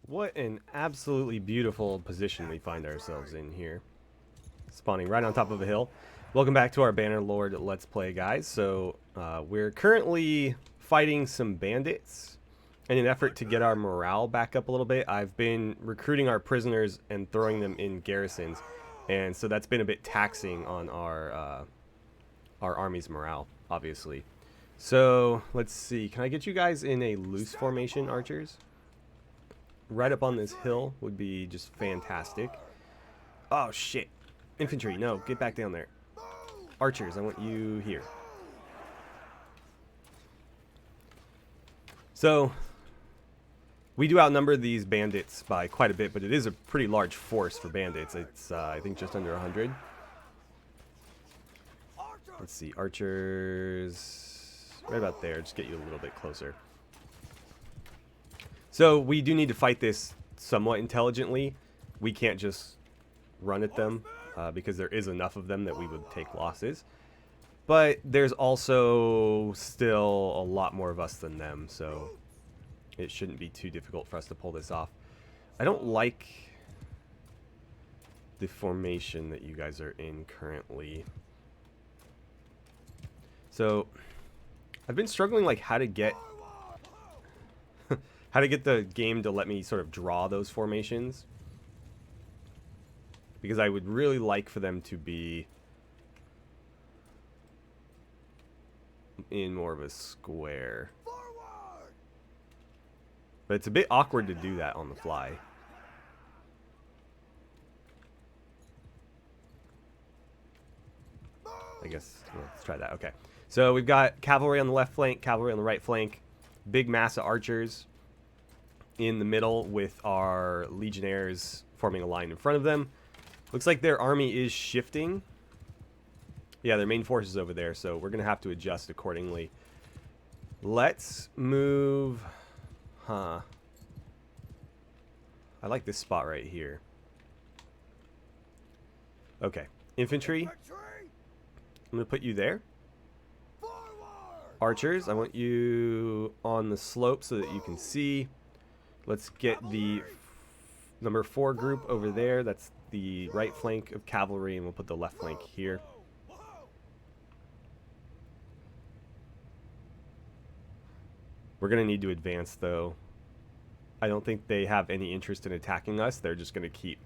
What an absolutely beautiful position we find ourselves in here. Spawning right on top of a hill. Welcome back to our Bannerlord Let's Play, guys. So, we're currently fighting some bandits. In an effort to get our morale back up a little bit, I've been recruiting our prisoners and throwing them in garrisons. And so that's been a bit taxing on our army's morale, obviously. So, let's see. Can I get you guys in a loose formation, archers? Right up on this hill would be just fantastic. Oh, shit. Infantry, no. Get back down there. Archers, I want you here. So, we do outnumber these bandits by quite a bit, but it is a pretty large force for bandits. It's, I think, just under 100. Let's see. Archers. Right about there. Just get you a little bit closer. So we do need to fight this somewhat intelligently. We can't just run at them because there is enough of them that we would take losses. But there's also still a lot more of us than them, so it shouldn't be too difficult for us to pull this off. I don't like the formation that you guys are in currently. So I've been struggling like how to get the game to let me sort of draw those formations, because I would really like for them to be in more of a square. But it's a bit awkward to do that on the fly. I guess let's try that. Okay. So we've got cavalry on the left flank, cavalry on the right flank, big mass of archers in the middle with our legionnaires forming a line in front of them. Looks like their army is shifting. Yeah, their main force is over there, so we're going to have to adjust accordingly. Let's move... I like this spot right here. Okay. Infantry. I'm going to put you there. Archers, I want you on the slope so that you can see. Let's get the number 4 group over there. That's the right flank of cavalry, and we'll put the left flank here. We're going to need to advance, though. I don't think they have any interest in attacking us. They're just going to keep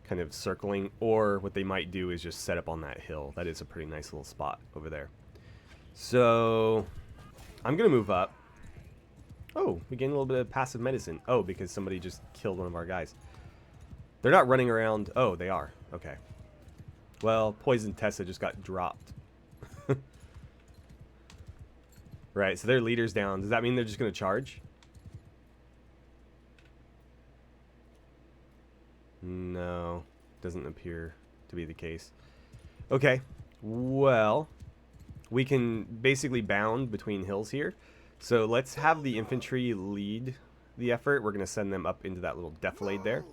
kind of circling, or what they might do is just set up on that hill. That is a pretty nice little spot over there. So I'm going to move up. Oh, we gained a little bit of passive medicine. Oh, because somebody just killed one of our guys. They're not running around. Oh, they are. Okay. Well, Poison Tessa just got dropped. Right, so their leader's down. Does that mean they're just going to charge? No, doesn't appear to be the case. Okay, well, we can basically bound between hills here. So let's have the infantry lead the effort. We're going to send them up into that little defilade there.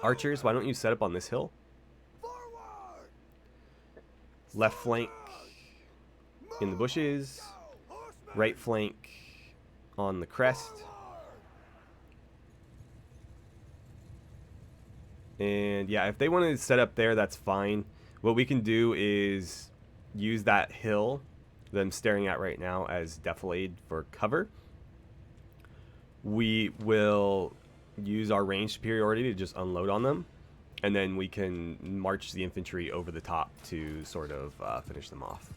Archers, why don't you set up on this hill? Left flank in the bushes. Right flank on the crest. And yeah, if they want to set up there, that's fine. What we can do is use that hill that I'm staring at right now as defilade for cover. We will use our range superiority to just unload on them, and then we can march the infantry over the top to sort of finish them off.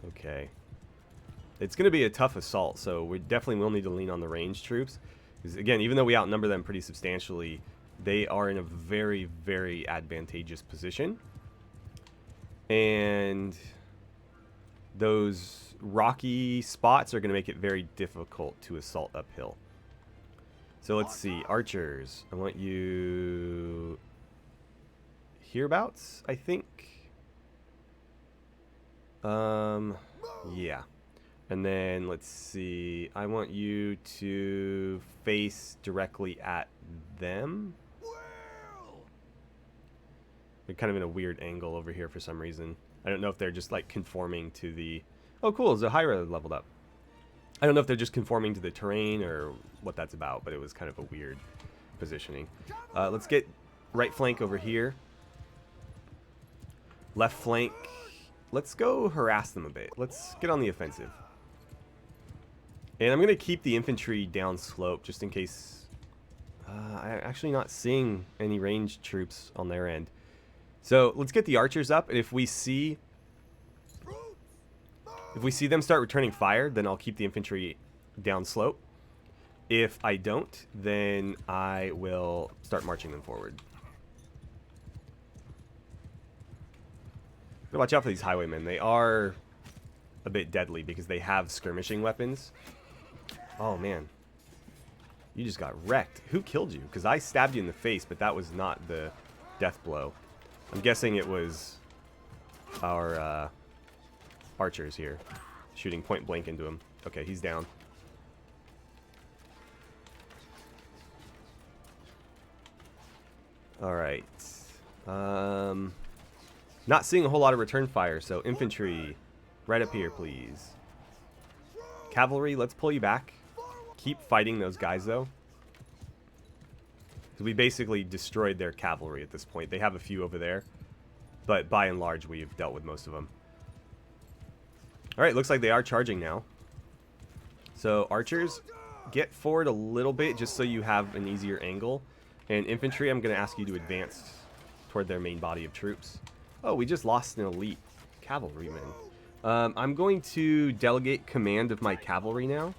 Okay. It's going to be a tough assault, so we definitely will need to lean on the ranged troops. Because again, even though we outnumber them pretty substantially, they are in a very, very advantageous position. And those rocky spots are going to make it very difficult to assault uphill. So let's see. Archers, I want you hereabouts, I think. Yeah. And then let's see. I want you to face directly at them. They're kind of in a weird angle over here for some reason. I don't know if they're just like conforming to the... Oh, cool. Zahira leveled up. I don't know if they're just conforming to the terrain or what that's about, but it was kind of a weird positioning. Let's get right flank over here. Left flank. Let's go harass them a bit. Let's get on the offensive. And I'm going to keep the infantry down slope just in case. I'm actually not seeing any ranged troops on their end. So let's get the archers up. And if we see them start returning fire, then I'll keep the infantry down slope. If I don't, then I will start marching them forward. Watch out for these highwaymen. They are a bit deadly because they have skirmishing weapons. Oh, man. You just got wrecked. Who killed you? Because I stabbed you in the face, but that was not the death blow. I'm guessing it was our archers here shooting point blank into him. Okay, he's down. All right. Not seeing a whole lot of return fire, so infantry, right up here, please. Cavalry, let's pull you back. Keep fighting those guys, though. We basically destroyed their cavalry at this point. They have a few over there, but by and large, we've dealt with most of them. All right, looks like they are charging now. So archers, get forward a little bit just so you have an easier angle. And infantry, I'm going to ask you to advance toward their main body of troops. Oh, we just lost an elite cavalryman. I'm going to delegate command of my cavalry now.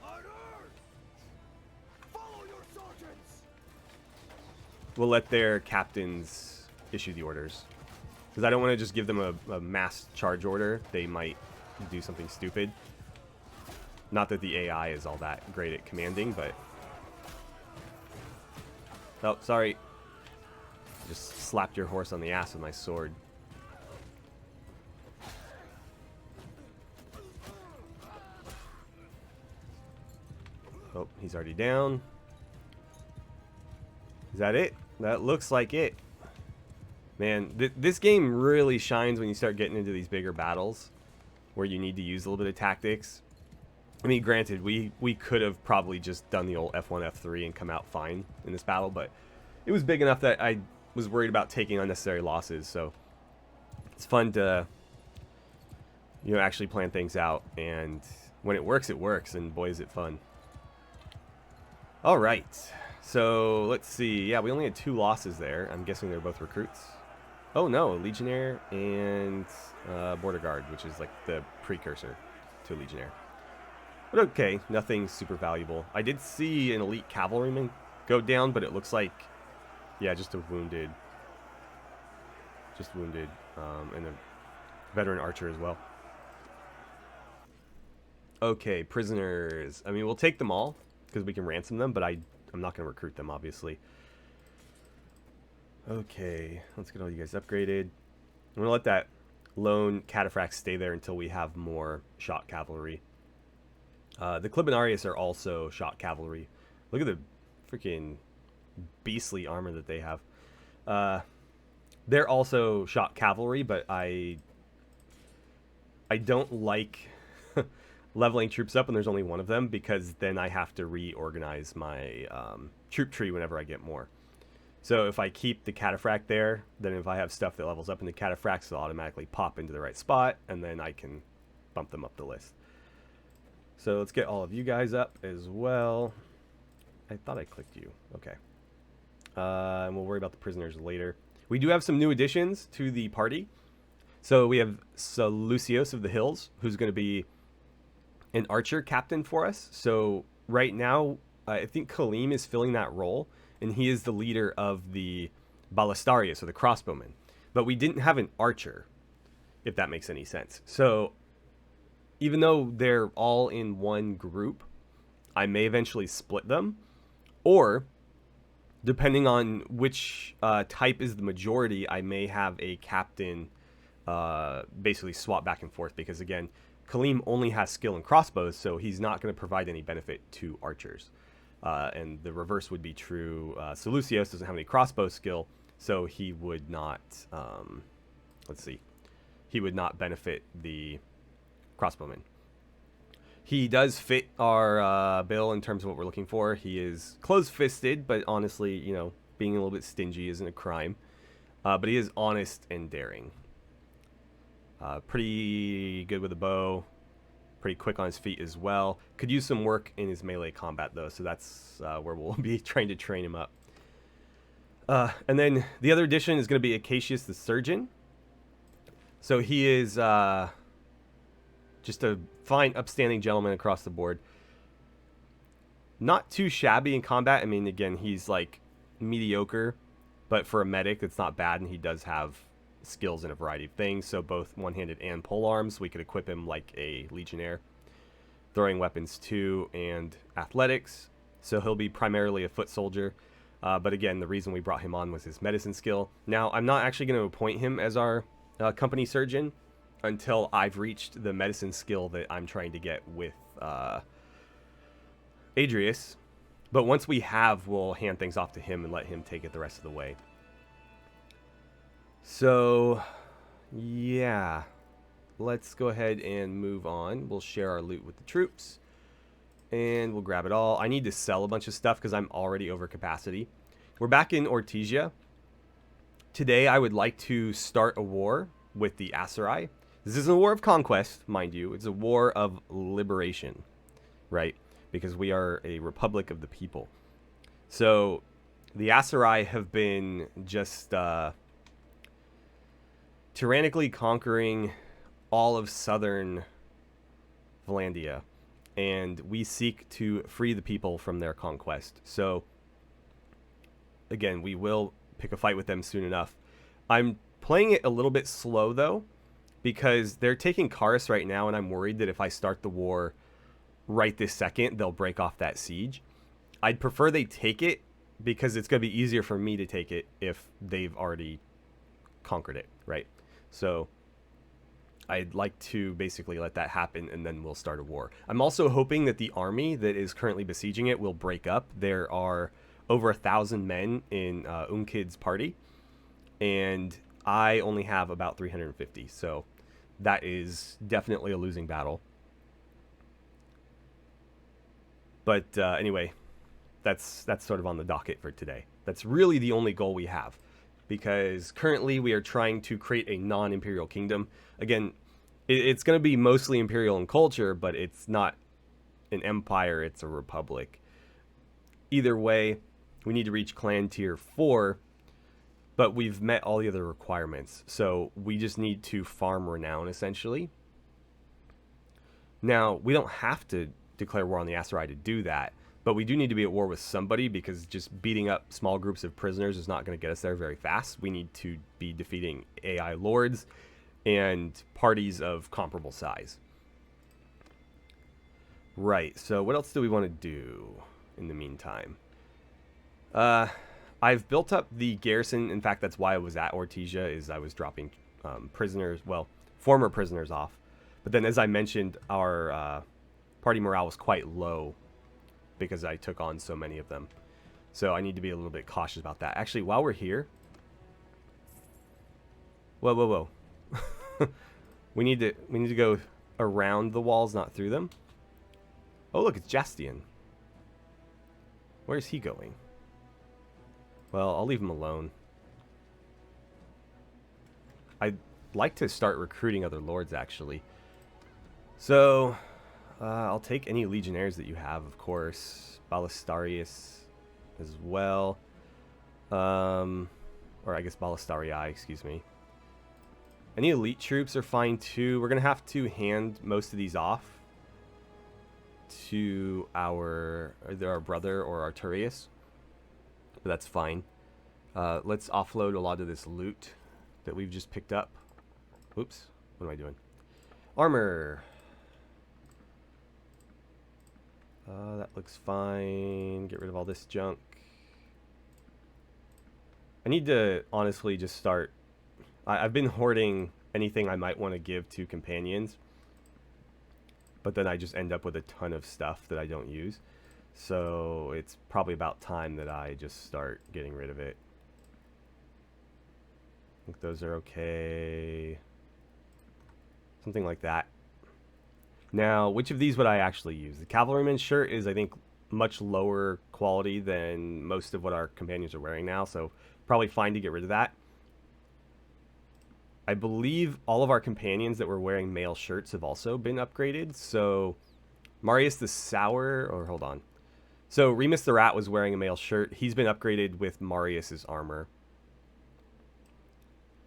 We'll let their captains issue the orders. Because I don't want to just give them a mass charge order. They might do something stupid. Not that the AI is all that great at commanding, but... Oh, sorry. I just slapped your horse on the ass with my sword. Oh, he's already down. Is that it? That looks like it. Man, this game really shines when you start getting into these bigger battles where you need to use a little bit of tactics. I mean, granted, we could have probably just done the old F1, F3 and come out fine in this battle, but it was big enough that I was worried about taking unnecessary losses, so it's fun to, you know, actually plan things out, and when it works, and boy, is it fun. All right, so let's see. Yeah, we only had 2 losses there. I'm guessing they're both recruits. Oh no, a Legionnaire and Border Guard, which is like the precursor to a Legionnaire. But okay, nothing super valuable. I did see an elite cavalryman go down, but it looks like, yeah, just a wounded, and a veteran archer as well. Okay, prisoners. I mean, we'll take them all because we can ransom them, but I'm not going to recruit them, obviously. Okay, let's get all you guys upgraded. I'm going to let that lone cataphract stay there until we have more shot cavalry. The Clibinarius are also shot cavalry. Look at the freaking beastly armor that they have. They're also shot cavalry, but I don't like leveling troops up when there's only one of them, because then I have to reorganize my troop tree whenever I get more. So if I keep the cataphract there, then if I have stuff that levels up in the cataphracts, they'll automatically pop into the right spot, and then I can bump them up the list. So let's get all of you guys up as well. I thought I clicked you. Okay. And we'll worry about the prisoners later. We do have some new additions to the party. So we have Seleucios of the Hills, who's going to be an archer captain for us. So right now, I think Khalim is filling that role, and he is the leader of the Ballistarius, or the crossbowmen. But we didn't have an archer, if that makes any sense. So even though they're all in one group, I may eventually split them, or depending on which type is the majority, I may have a captain basically swap back and forth, because again, Khalim only has skill in crossbows, so he's not going to provide any benefit to archers. And the reverse would be true. Seleucios doesn't have any crossbow skill, so he would not, he would not benefit the crossbowmen. He does fit our bill in terms of what we're looking for. He is close-fisted, but honestly, you know, being a little bit stingy isn't a crime. But he is honest and daring. Pretty good with a bow. Pretty quick on his feet as well. Could use some work in his melee combat, though, so that's where we'll be trying to train him up. And then the other addition is going to be Acacius the Surgeon. So he is just a fine, upstanding gentleman across the board. Not too shabby in combat. I mean, again, he's like mediocre, but for a medic, it's not bad, and he does have skills in a variety of things. So both one-handed and pole arms. We could equip him like a legionnaire. Throwing weapons too, and athletics. So he'll be primarily a foot soldier. But again, the reason we brought him on was his medicine skill. Now, I'm not actually going to appoint him as our company surgeon until I've reached the medicine skill that I'm trying to get with Adrius. But once we have, we'll hand things off to him and let him take it the rest of the way. So, yeah. Let's go ahead and move on. We'll share our loot with the troops. And we'll grab it all. I need to sell a bunch of stuff because I'm already over capacity. We're back in Ortesia. Today, I would like to start a war with the Assarai. This isn't a war of conquest, mind you. It's a war of liberation, right? Because we are a republic of the people. So, the Assarai have been just tyrannically conquering all of southern Valandia, and we seek to free the people from their conquest. So, again, we will pick a fight with them soon enough. I'm playing it a little bit slow, though, because they're taking Karis right now, and I'm worried that if I start the war right this second, they'll break off that siege. I'd prefer they take it, because it's going to be easier for me to take it if they've already conquered it, right? So I'd like to basically let that happen, and then we'll start a war. I'm also hoping that the army that is currently besieging it will break up. There are over 1,000 men in Unkid's party, and I only have about 350, so that is definitely a losing battle. But anyway, that's sort of on the docket for today. That's really the only goal we have, because currently we are trying to create a non-imperial kingdom. Again, it's going to be mostly imperial in culture, but it's not an empire, it's a republic. Either way, we need to reach clan tier 4, but we've met all the other requirements. So we just need to farm renown, essentially. Now, we don't have to declare war on the Assarai to do that, but we do need to be at war with somebody, because just beating up small groups of prisoners is not going to get us there very fast. We need to be defeating AI lords and parties of comparable size. Right, so what else do we want to do in the meantime? I've built up the garrison. In fact, that's why I was at Ortesia, is I was dropping prisoners, well, former prisoners off. But then, as I mentioned, our party morale was quite low because I took on so many of them. So I need to be a little bit cautious about that. Actually, while we're here... Whoa, whoa, whoa. we need to go around the walls, not through them. Oh, look, it's Jastian. Where's he going? Well, I'll leave him alone. I'd like to start recruiting other lords, actually. So, I'll take any legionnaires that you have, of course. Ballistarius as well. Or I guess Ballistarii, excuse me. Any elite troops are fine too. We're going to have to hand most of these off to either our brother or Arturius. But that's fine. Let's offload a lot of this loot that we've just picked up. Oops. What am I doing? Armor. That looks fine. Get rid of all this junk. I need to honestly just start... I've been hoarding anything I might want to give to companions, but then I just end up with a ton of stuff that I don't use. So it's probably about time that I just start getting rid of it. I think those are okay. Something like that. Now, which of these would I actually use? The cavalryman's shirt is, I think, much lower quality than most of what our companions are wearing now, so probably fine to get rid of that. I believe all of our companions that were wearing male shirts have also been upgraded, so Marius the Sour, or hold on. So Remus the Rat was wearing a male shirt. He's been upgraded with Marius's armor.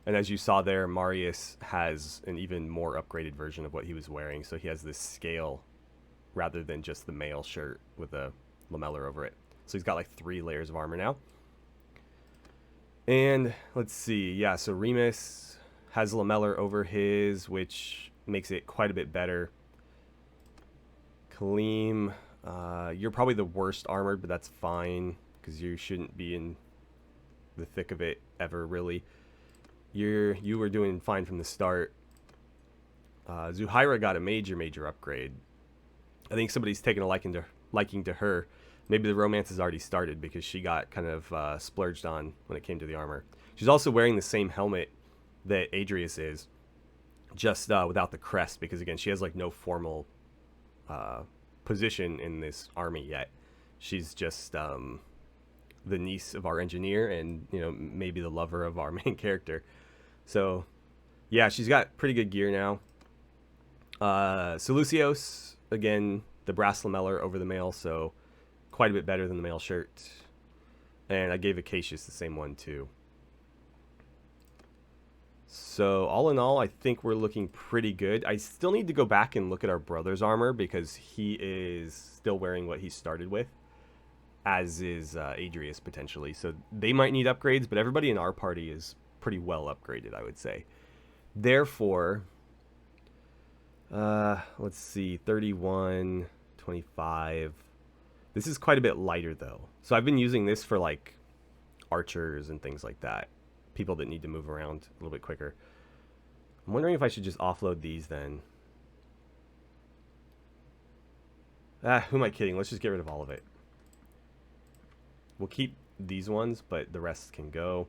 And as you saw there, Marius has an even more upgraded version of what he was wearing. So he has this scale rather than just the male shirt with a lamellar over it. So he's got like 3 layers of armor now. And let's see. Yeah, so Remus has lamellar over his, which makes it quite a bit better. Kaleem, you're probably the worst armored, but that's fine because you shouldn't be in the thick of it ever, really. You were doing fine from the start. Zuhaira got a major upgrade. I think somebody's taken a liking to her. Maybe the romance has already started because she got kind of splurged on when it came to the armor. She's also wearing the same helmet that Adrius is, just without the crest, because again, she has like no formal position in this army yet. She's just the niece of our engineer and, you know, maybe the lover of our main character. So yeah, she's got pretty good gear now. Seleucios, again, the brass lamellar over the male, so quite a bit better than the male shirt. And I gave Acacius the same one too. So all in all, I think we're looking pretty good. I still need to go back and look at our brother's armor because he is still wearing what he started with, as is Adrius potentially. So they might need upgrades, but everybody in our party is pretty well upgraded, I would say. Therefore, let's see, 31, 25. This is quite a bit lighter though. So I've been using this for like archers and things like that. People that need to move around a little bit quicker. I'm wondering if I should just offload these then. Who am I kidding? Let's just get rid of all of it. We'll keep these ones, but the rest can go.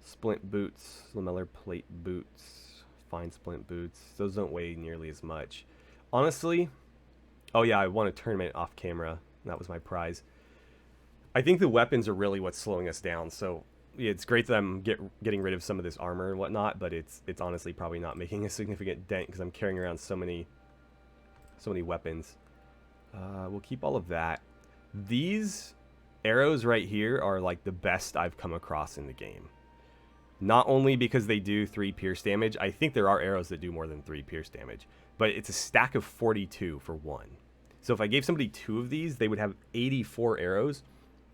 Splint boots, lamellar plate boots, fine splint boots. Those don't weigh nearly as much. Honestly, oh yeah, I won a tournament off camera. That was my prize. I think the weapons are really what's slowing us down, so it's great that I'm getting rid of some of this armor and whatnot, but it's honestly probably not making a significant dent because I'm carrying around so many weapons. We'll keep all of that. These arrows right here are like the best I've come across in the game. Not only because they do 3 pierce damage, I think there are arrows that do more than 3 pierce damage, but it's a stack of 42 for 1. So if I gave somebody 2 of these, they would have 84 arrows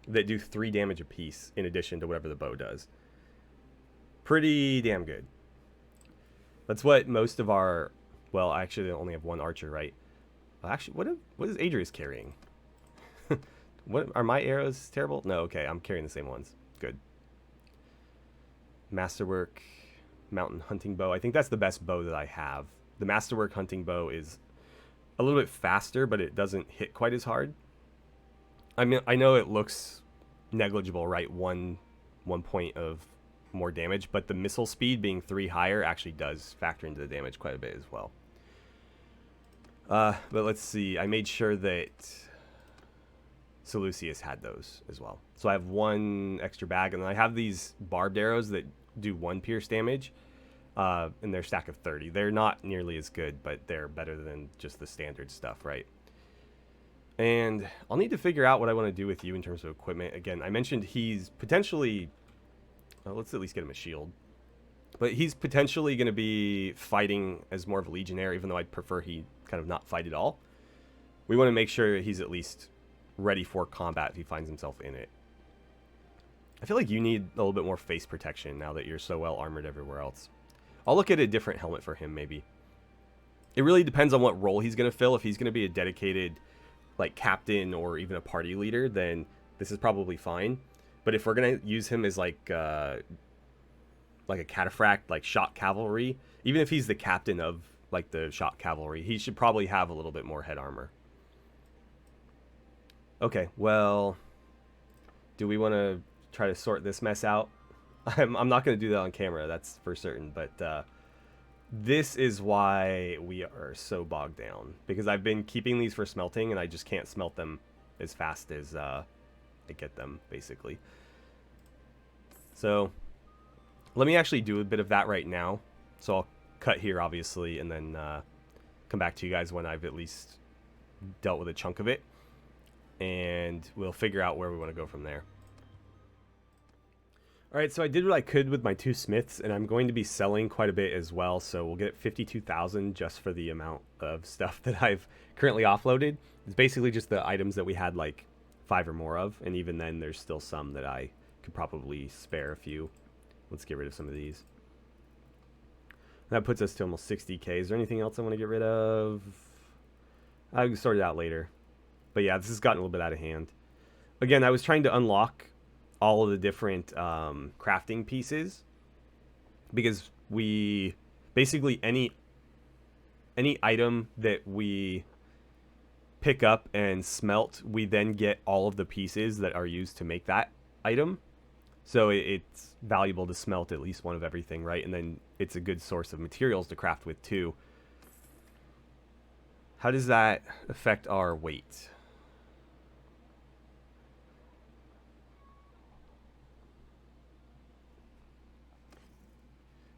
that do 3 damage apiece in addition to whatever the bow does. Pretty damn good. That's what most of our... Well, actually, they only have 1 archer, right? Actually, what is Adrius carrying? What are my arrows terrible? No, okay, I'm carrying the same ones. Good. Masterwork, mountain hunting bow. I think that's the best bow that I have. The Masterwork hunting bow is a little bit faster, but it doesn't hit quite as hard. I mean, I know it looks negligible, right? One point of more damage, but the missile speed being 3 higher actually does factor into the damage quite a bit as well. But let's see. I made sure that Seleucius had those as well. So I have 1 extra bag, and then I have these barbed arrows that do 1 pierce damage, and they're stack of 30. They're not nearly as good, but they're better than just the standard stuff, right? And I'll need to figure out what I want to do with you in terms of equipment. Again, I mentioned he's potentially... let's at least get him a shield. But he's potentially going to be fighting as more of a legionnaire, even though I'd prefer he kind of not fight at all. We want to make sure he's at least ready for combat if he finds himself in it. I feel like you need a little bit more face protection now that you're so well armored everywhere else. I'll look at a different helmet for him, maybe. It really depends on what role he's going to fill. If he's going to be a dedicated, like, captain or even a party leader, then this is probably fine. But if we're going to use him as, like a cataphract, like shot cavalry, even if he's the captain of, like, the shot cavalry, he should probably have a little bit more head armor. Okay, well, do we want to try to sort this mess out? I'm not going to do that on camera, that's for certain, but This is why we are so bogged down, because I've been keeping these for smelting and I just can't smelt them as fast as I get them, basically. So let me actually do a bit of that right now. So I'll cut here, obviously, and then come back to you guys when I've at least dealt with a chunk of it, and we'll figure out where we want to go from there. Alright, so I did what I could with my 2 smiths, and I'm going to be selling quite a bit as well, so we'll get 52,000 just for the amount of stuff that I've currently offloaded. It's basically just the items that we had like 5 or more of, and even then there's still some that I could probably spare a few. Let's get rid of some of these. That puts us to almost 60k. Is there anything else I want to get rid of? I can sort it out later. But yeah, this has gotten a little bit out of hand. Again, I was trying to unlock all of the different crafting pieces, because we basically any item that we pick up and smelt, we then get all of the pieces that are used to make that item. So it's valuable to smelt at least one of everything, right? And then it's a good source of materials to craft with too. How does that affect our weight?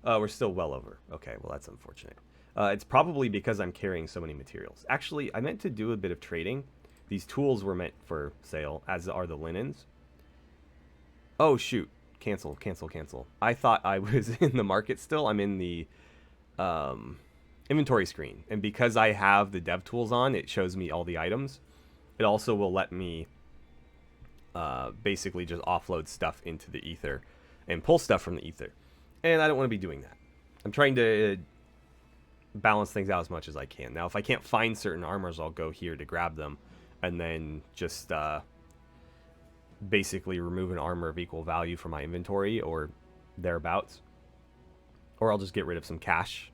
We're still well over. Okay, well, that's unfortunate. It's probably because I'm carrying so many materials. Actually, I meant to do a bit of trading. These tools were meant for sale, as are the linens. Oh, shoot. Cancel, cancel, cancel. I thought I was in the market still. I'm in the inventory screen. And because I have the dev tools on, it shows me all the items. It also will let me basically just offload stuff into the ether and pull stuff from the ether. And I don't want to be doing that. I'm trying to balance things out as much as I can. Now, if I can't find certain armors, I'll go here to grab them, and then just basically remove an armor of equal value from my inventory or thereabouts. Or I'll just get rid of some cash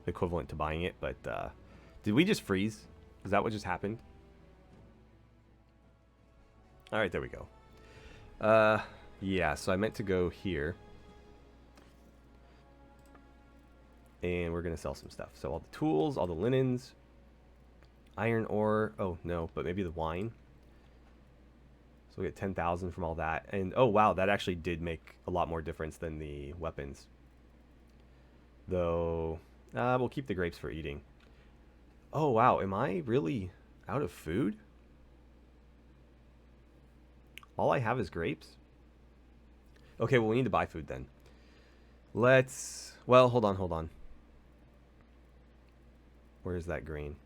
equivalent to buying it. But did we just freeze? Is that what just happened? All right, there we go. Yeah, so I meant to go here. And we're going to sell some stuff. So all the tools, all the linens, iron ore. Oh, no, but maybe the wine. So we get 10,000 from all that. And, oh, wow, that actually did make a lot more difference than the weapons. Though, we'll keep the grapes for eating. Oh, wow, am I really out of food? All I have is grapes? Okay, well, we need to buy food then. Let's, well, hold on. Where's that grain?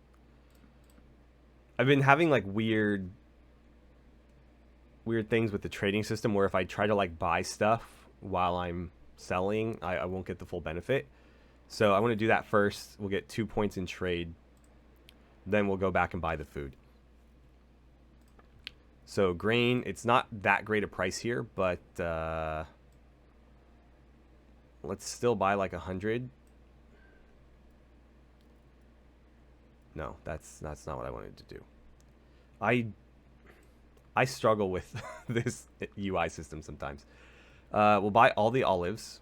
I've been having like weird things with the trading system where if I try to like buy stuff while I'm selling, I won't get the full benefit. So I want to do that first. We'll get 2 points in trade. Then we'll go back and buy the food. So grain, it's not that great a price here, but let's still buy like 100. No, that's not what I wanted to do. I struggle with this UI system sometimes. We'll buy all the olives.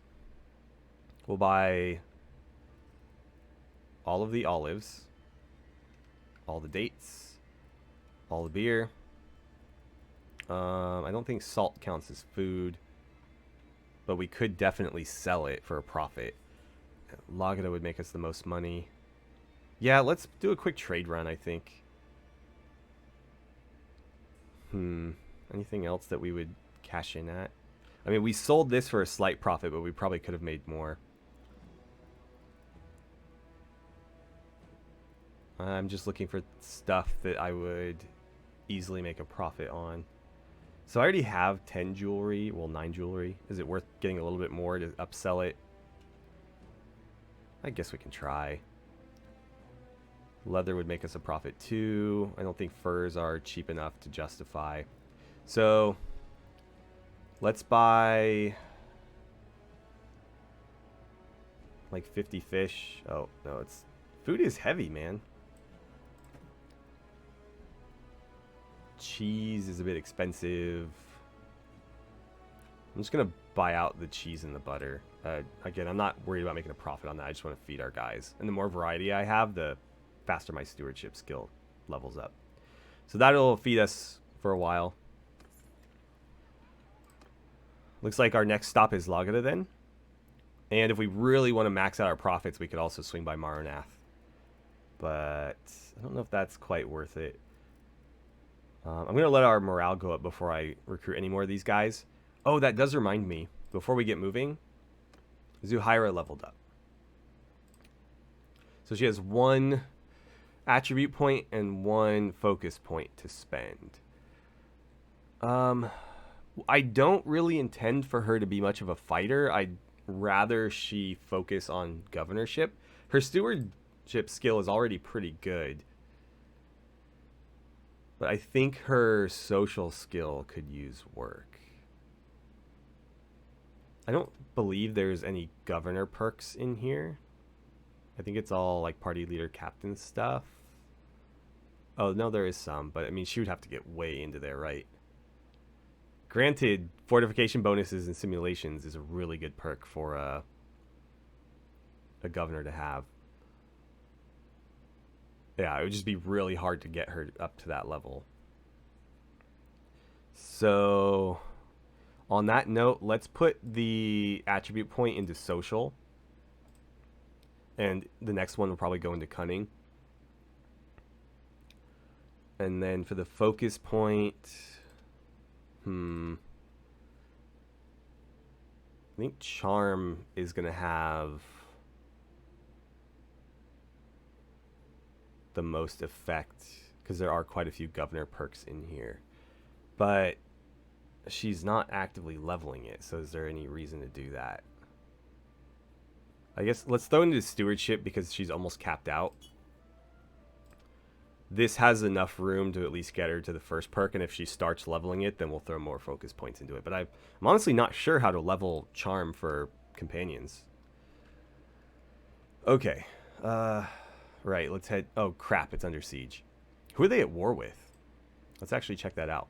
We'll buy all of the olives, all the dates, all the beer. I don't think salt counts as food, but we could definitely sell it for a profit. Lagada would make us the most money. Yeah, let's do a quick trade run, I think. Anything else that we would cash in at? I mean, we sold this for a slight profit, but we probably could have made more. I'm just looking for stuff that I would easily make a profit on. So I already have 10 jewelry, well, 9 jewelry. Is it worth getting a little bit more to upsell it? I guess we can try. Leather would make us a profit too. I don't think furs are cheap enough to justify. So let's buy like 50 fish. Oh, no, it's food is heavy, man. Cheese is a bit expensive. I'm just going to buy out the cheese and the butter. Again, I'm not worried about making a profit on that. I just want to feed our guys. And the more variety I have, the faster my stewardship skill levels up. So that'll feed us for a while. Looks like our next stop is Lagada then. And if we really want to max out our profits, we could also swing by Maranath. But I don't know if that's quite worth it. I'm going to let our morale go up before I recruit any more of these guys. Oh, that does remind me. Before we get moving, Zuhaira leveled up. So she has 1 attribute point and 1 focus point to spend. I don't really intend for her to be much of a fighter. I'd rather she focus on governorship. Her stewardship skill is already pretty good. But I think her social skill could use work. I don't believe there's any governor perks in here. I think it's all like party leader captain stuff. Oh, no, there is some. But I mean, she would have to get way into there, right? Granted, fortification bonuses and simulations is a really good perk for a governor to have. Yeah, it would just be really hard to get her up to that level. So, on that note, let's put the attribute point into social. And the next one will probably go into cunning. And then for the focus point... I think charm is going to have the most effect because there are quite a few governor perks in here. But she's not actively leveling it, so is there any reason to do that? I guess let's throw into stewardship because she's almost capped out. This has enough room to at least get her to the first perk, and if she starts leveling it, then we'll throw more focus points into it. But I'm honestly not sure how to level charm for companions. Okay. Right, let's head... Oh, crap, it's under siege. Who are they at war with? Let's actually check that out.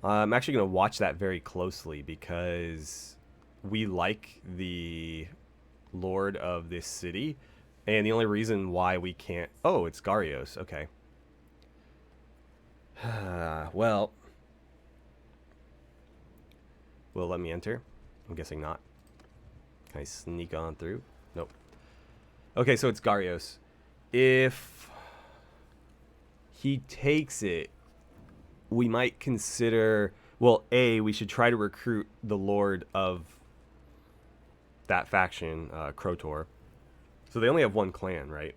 I'm actually going to watch that very closely because we like the... lord of this city, and the only reason why we can't... Oh, it's Garios. Okay. Well, will it let me enter? I'm guessing not. Can I sneak on through? Nope. Okay, so it's Garios. If he takes it, we might consider... Well, A, we should try to recruit the lord of that faction, Krotor. So they only have 1 clan, right?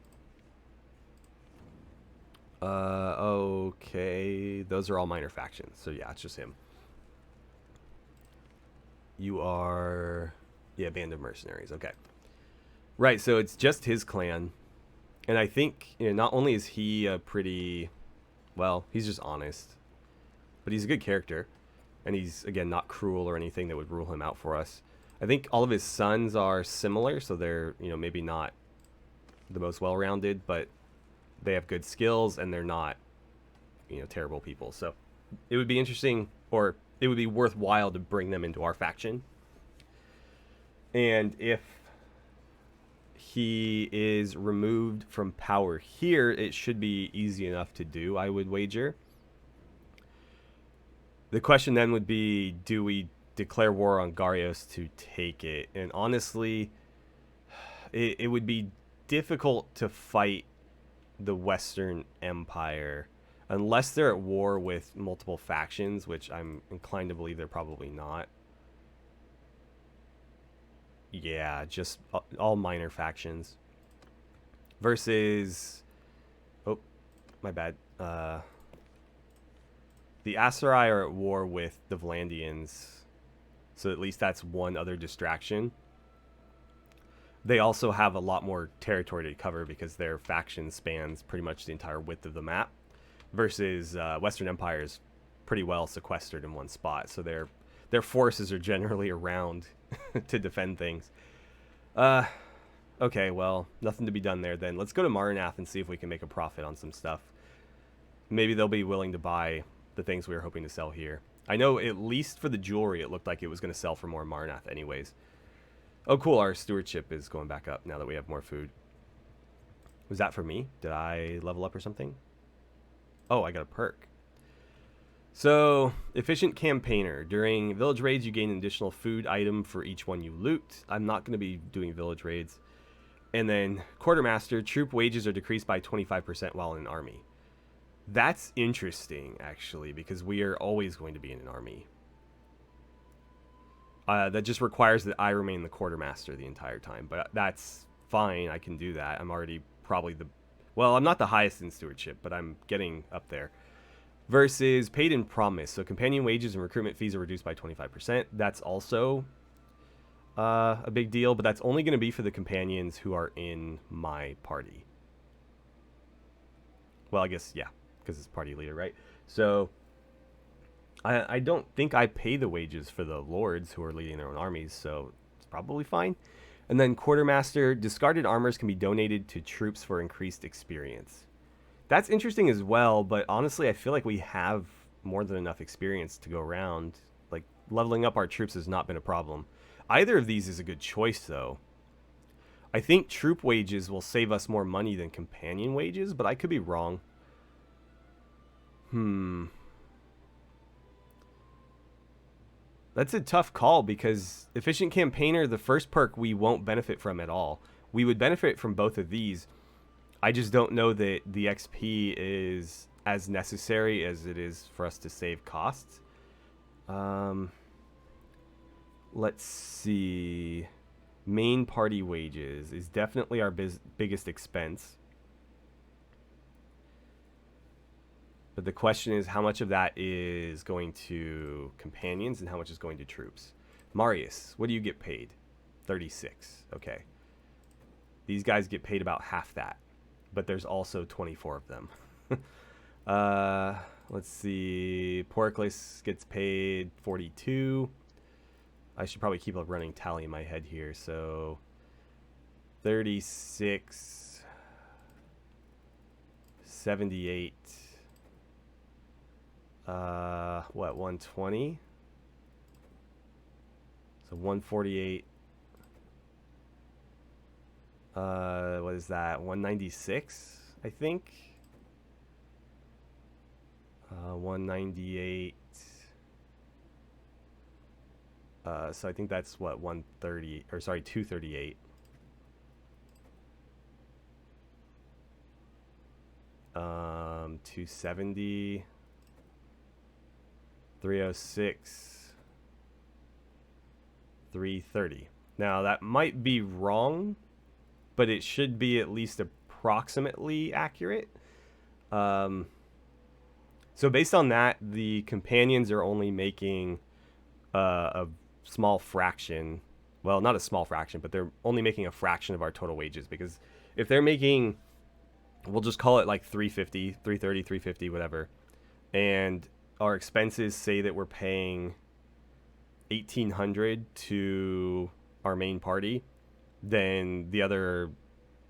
Okay. Those are all minor factions. So yeah, it's just him. You are... Yeah, Band of Mercenaries. Okay. Right, so it's just his clan. And I think, you know, not only is he a pretty... Well, he's just honest. But he's a good character. And he's, again, not cruel or anything that would rule him out for us. I think all of his sons are similar, so they're, you know, maybe not the most well-rounded, but they have good skills, and they're not, you know, terrible people. So it would be interesting, or it would be worthwhile to bring them into our faction. And if he is removed from power here, it should be easy enough to do, I would wager. The question then would be, do we declare war on Garios to take it? And honestly, it would be difficult to fight the Western Empire unless they're at war with multiple factions, which I'm inclined to believe they're probably not. Yeah, just all minor factions. Versus... Oh, my bad. The Assarai are at war with the Vlandians, so at least that's one other distraction. They also have a lot more territory to cover because their faction spans pretty much the entire width of the map, versus Western Empire is pretty well sequestered in one spot, so their forces are generally around to defend things. Okay, well, nothing to be done there then. Let's go to Maranath and see if we can make a profit on some stuff. maybe they'll be willing to buy the things we were hoping to sell here. I know at least for the jewelry, it looked like it was going to sell for more in Marnath anyways. Oh, cool. Our stewardship is going back up now that we have more food. Was that for me? Did I level up or something? Oh, I got a perk. So, efficient campaigner. During village raids, you gain an additional food item for each one you loot. I'm not going to be doing village raids. And then, quartermaster. Troop wages are decreased by 25% while in an army. That's interesting, actually, because we are always going to be in an army. That just requires that I remain the quartermaster the entire time. But that's fine. I can do that. I'm already probably the... Well, I'm not the highest in stewardship, but I'm getting up there. Versus paid in promise. So companion wages and recruitment fees are reduced by 25%. That's also a big deal, but that's only going to be for the companions who are in my party. Well, I guess, yeah, because it's party leader, right? So I don't think I pay the wages for the lords who are leading their own armies, so it's probably fine. And then quartermaster, discarded armors can be donated to troops for increased experience. That's interesting as well, but honestly, I feel like we have more than enough experience to go around. Like, leveling up our troops has not been a problem. Either of these is a good choice, though. I think troop wages will save us more money than companion wages, but I could be wrong. That's a tough call because efficient campaigner, the first perk we won't benefit from at all. We would benefit from both of these. I just don't know that the XP is as necessary as it is for us to save costs. Let's see. Main party wages is definitely our biggest expense. But the question is how much of that is going to companions and how much is going to troops. Marius, what do you get paid? 36. Okay. These guys get paid about half that. But there's also 24 of them. Let's see. Porclus gets paid 42. I should probably keep a running tally in my head here. So 36, 78. What, 120? So 148. What is that? 196, I think. 198. So I think that's what, 130, or sorry, 238. 270. 306. 330. Now that might be wrong, but it should be at least approximately accurate. So based on that, the companions are only making a small fraction. Well, not a small fraction, but they're only making a fraction of our total wages. Because if they're making, we'll just call it like 350, 330, 350, whatever. And our expenses say that we're paying 1,800 to our main party, then the other,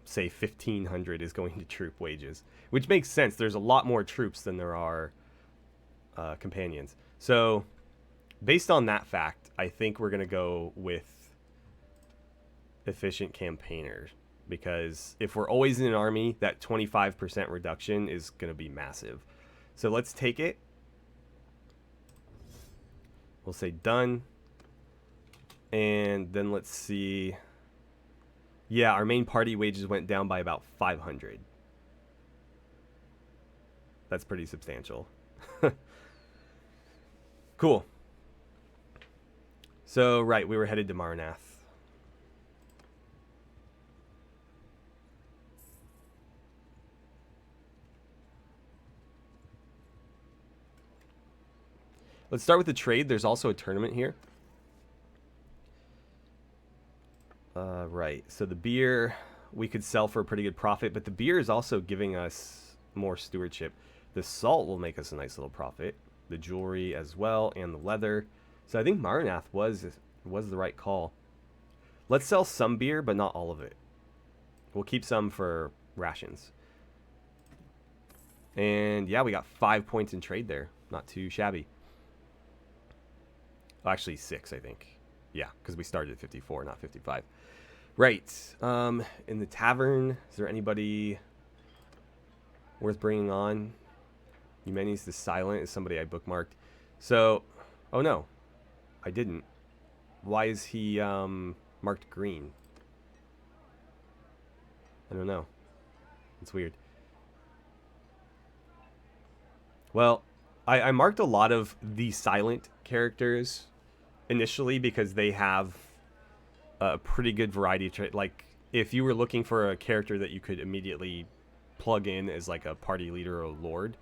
say, 1,500 is going to troop wages, which makes sense. There's a lot more troops than there are companions. So based on that fact, I think we're going to go with efficient campaigners, because if we're always in an army, that 25% reduction is going to be massive. So let's take it. We'll say done. And then let's see. Yeah, our main party wages went down by about 500. That's pretty substantial. Cool. So, right, we were headed to Marnath. Let's start with the trade. There's also a tournament here. Right, so the beer we could sell for a pretty good profit, but the beer is also giving us more stewardship. The salt will make us a nice little profit. The jewelry as well, and the leather. So I think Marnath was the right call. Let's sell some beer, but not all of it. We'll keep some for rations. And yeah, we got 5 points in trade there. Not too shabby. Well, actually 6, I think. Yeah, because we started at 54, not 55. Right. In the tavern, is there anybody worth bringing on? Eumenes the Silent is somebody I bookmarked. So, oh no, I didn't. Why is he marked green? I don't know. It's weird. Well, I marked a lot of the silent characters initially because they have a pretty good variety of traits. Like, if you were looking for a character that you could immediately plug in as like a party leader or a lord,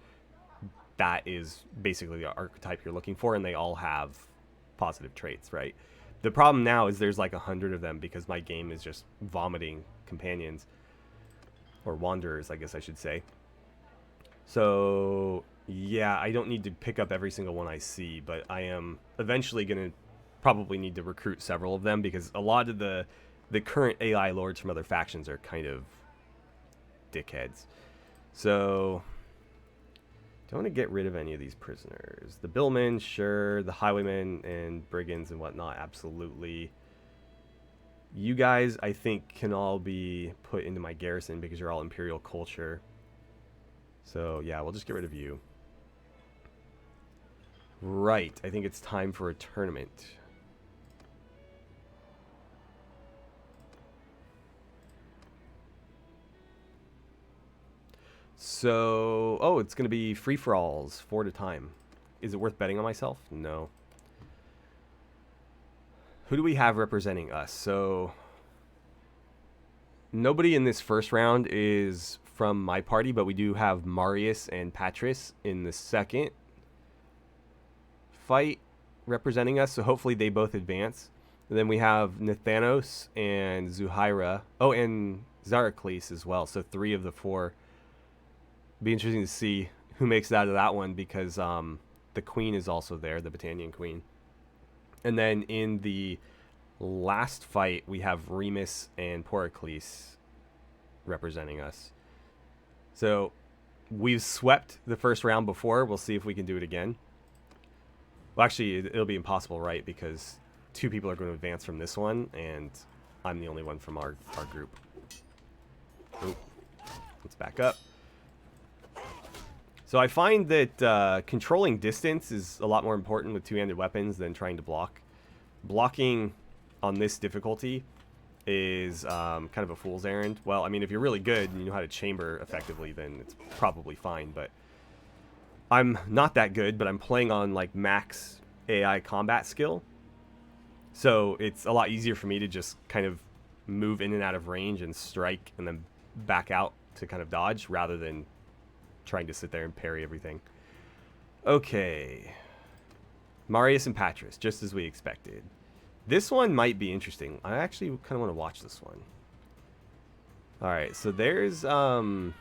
that is basically the archetype you're looking for, and they all have positive traits, right? The problem now is there's like 100 of them because my game is just vomiting companions. Or wanderers, I guess I should say. So, yeah, I don't need to pick up every single one I see, but I am eventually going to probably need to recruit several of them because a lot of the current AI lords from other factions are kind of dickheads. So, don't want to get rid of any of these prisoners. The billmen, sure. The highwaymen and brigands and whatnot, absolutely. You guys, I think, can all be put into my garrison because you're all Imperial culture. So, yeah, we'll just get rid of you. Right, I think it's time for a tournament. So, oh, it's going to be free-for-alls, 4 at a time. Is it worth betting on myself? No. Who do we have representing us? So, nobody in this first round is from my party, but we do have Marius and Patris in the second fight representing us, so hopefully they both advance. And then we have Nathanos and Zuhaira. Oh, and Zaracles as well, so 3 of the 4. Be interesting to see who makes it out of that one because the queen is also there, the Battanian queen. And then in the last fight, we have Remus and Poricles representing us. So we've swept the first round before. We'll see if we can do it again. Well, actually, it'll be impossible, right? Because 2 people are going to advance from this one, and I'm the only one from our group. Ooh. Let's back up. So I find that controlling distance is a lot more important with two-handed weapons than trying to block. Blocking on this difficulty is kind of a fool's errand. Well, I mean, if you're really good and you know how to chamber effectively, then it's probably fine. But I'm not that good, but I'm playing on like max AI combat skill. So it's a lot easier for me to just kind of move in and out of range and strike and then back out to kind of dodge rather than trying to sit there and parry everything. Okay. Marius and Patris, just as we expected. This one might be interesting. I actually kind of want to watch this one. Alright, so there's Zaracles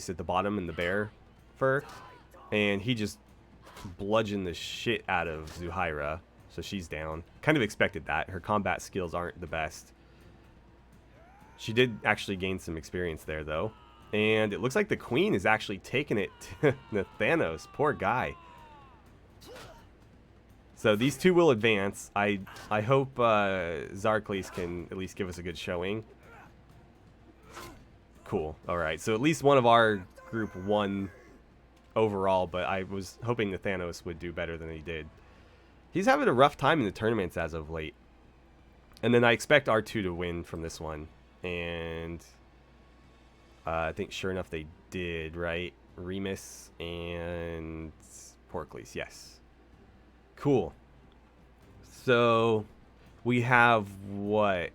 at the bottom in the bear fur. And he just bludgeoned the shit out of Zuhaira. So she's down. Kind of expected that. Her combat skills aren't the best. She did actually gain some experience there, though. And it looks like the queen is actually taking it to Nathanos. Poor guy. So these 2 will advance. I hope Zaracles can at least give us a good showing. Cool. Alright, so at least one of our group won overall, but I was hoping Nathanos would do better than he did. He's having a rough time in the tournaments as of late. And then I expect R2 to win from this one. And I think sure enough they did, right? Remus and Poricles, yes. Cool. So we have what?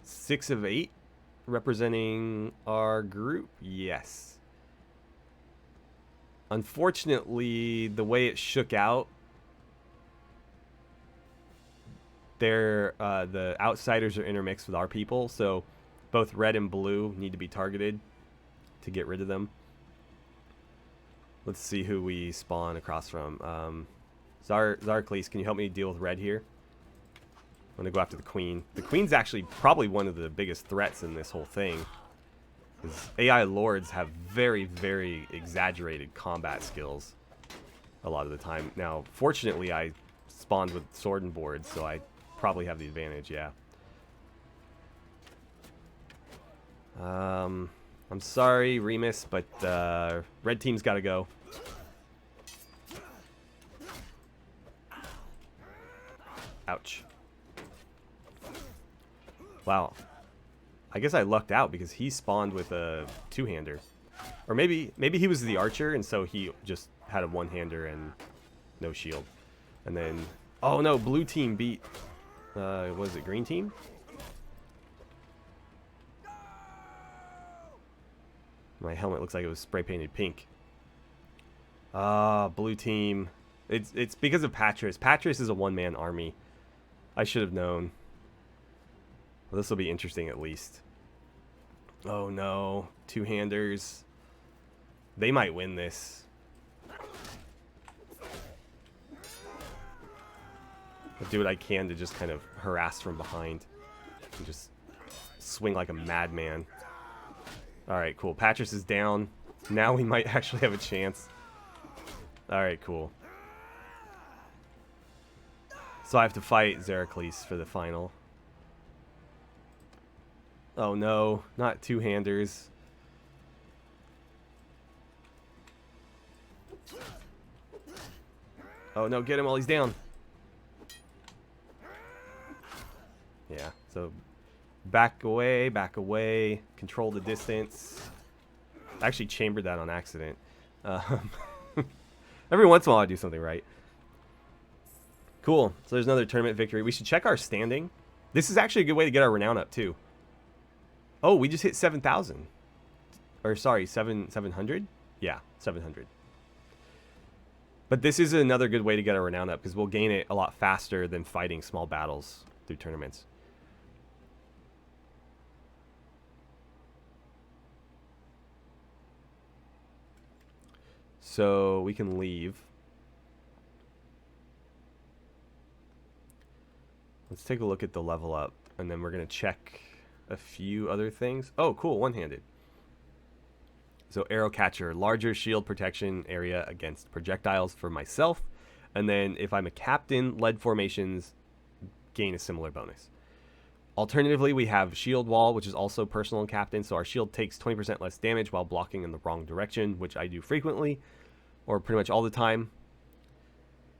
6 of 8 representing our group? Yes. Unfortunately, the way it shook out, the outsiders are intermixed with our people, so both red and blue need to be targeted to get rid of them. Let's see who we spawn across from. Zaracles, can you help me deal with red here? I'm going to go after the queen. The queen's actually probably one of the biggest threats in this whole thing. Because AI lords have very, very exaggerated combat skills a lot of the time. Now, fortunately, I spawned with sword and board, so I probably have the advantage, yeah. I'm sorry, Remus, but red team's got to go. Ouch. Wow. I guess I lucked out because he spawned with a two-hander. Or maybe he was the archer, and so he just had a one-hander and no shield. And then, oh no, blue team beat, was it green team? My helmet looks like it was spray painted pink. Blue team. It's because of Patris. Patris is a one-man army. I should have known. Well, this will be interesting at least. Oh no, two-handers. They might win this. I'll do what I can to just kind of harass from behind. And just swing like a madman. Alright, cool. Patris is down. Now we might actually have a chance. Alright, cool. So I have to fight Xeracles for the final. Oh no, not two-handers. Oh no, get him while he's down. Yeah, so back away, control the distance. I actually chambered that on accident. Every once in a while I do something right. Cool, so there's another tournament victory. We should check our standing. This is actually a good way to get our renown up too. Oh, we just hit 7,000. Or sorry, 700? Yeah, 700. But this is another good way to get our renown up because we'll gain it a lot faster than fighting small battles through tournaments. So we can leave. Let's take a look at the level up, and then we're going to check a few other things. Oh, cool, one-handed. So arrow catcher, larger shield protection area against projectiles for myself. And then if I'm a captain, lead formations gain a similar bonus. Alternatively, we have shield wall, which is also personal and captain. So our shield takes 20% less damage while blocking in the wrong direction, which I do frequently, or pretty much all the time.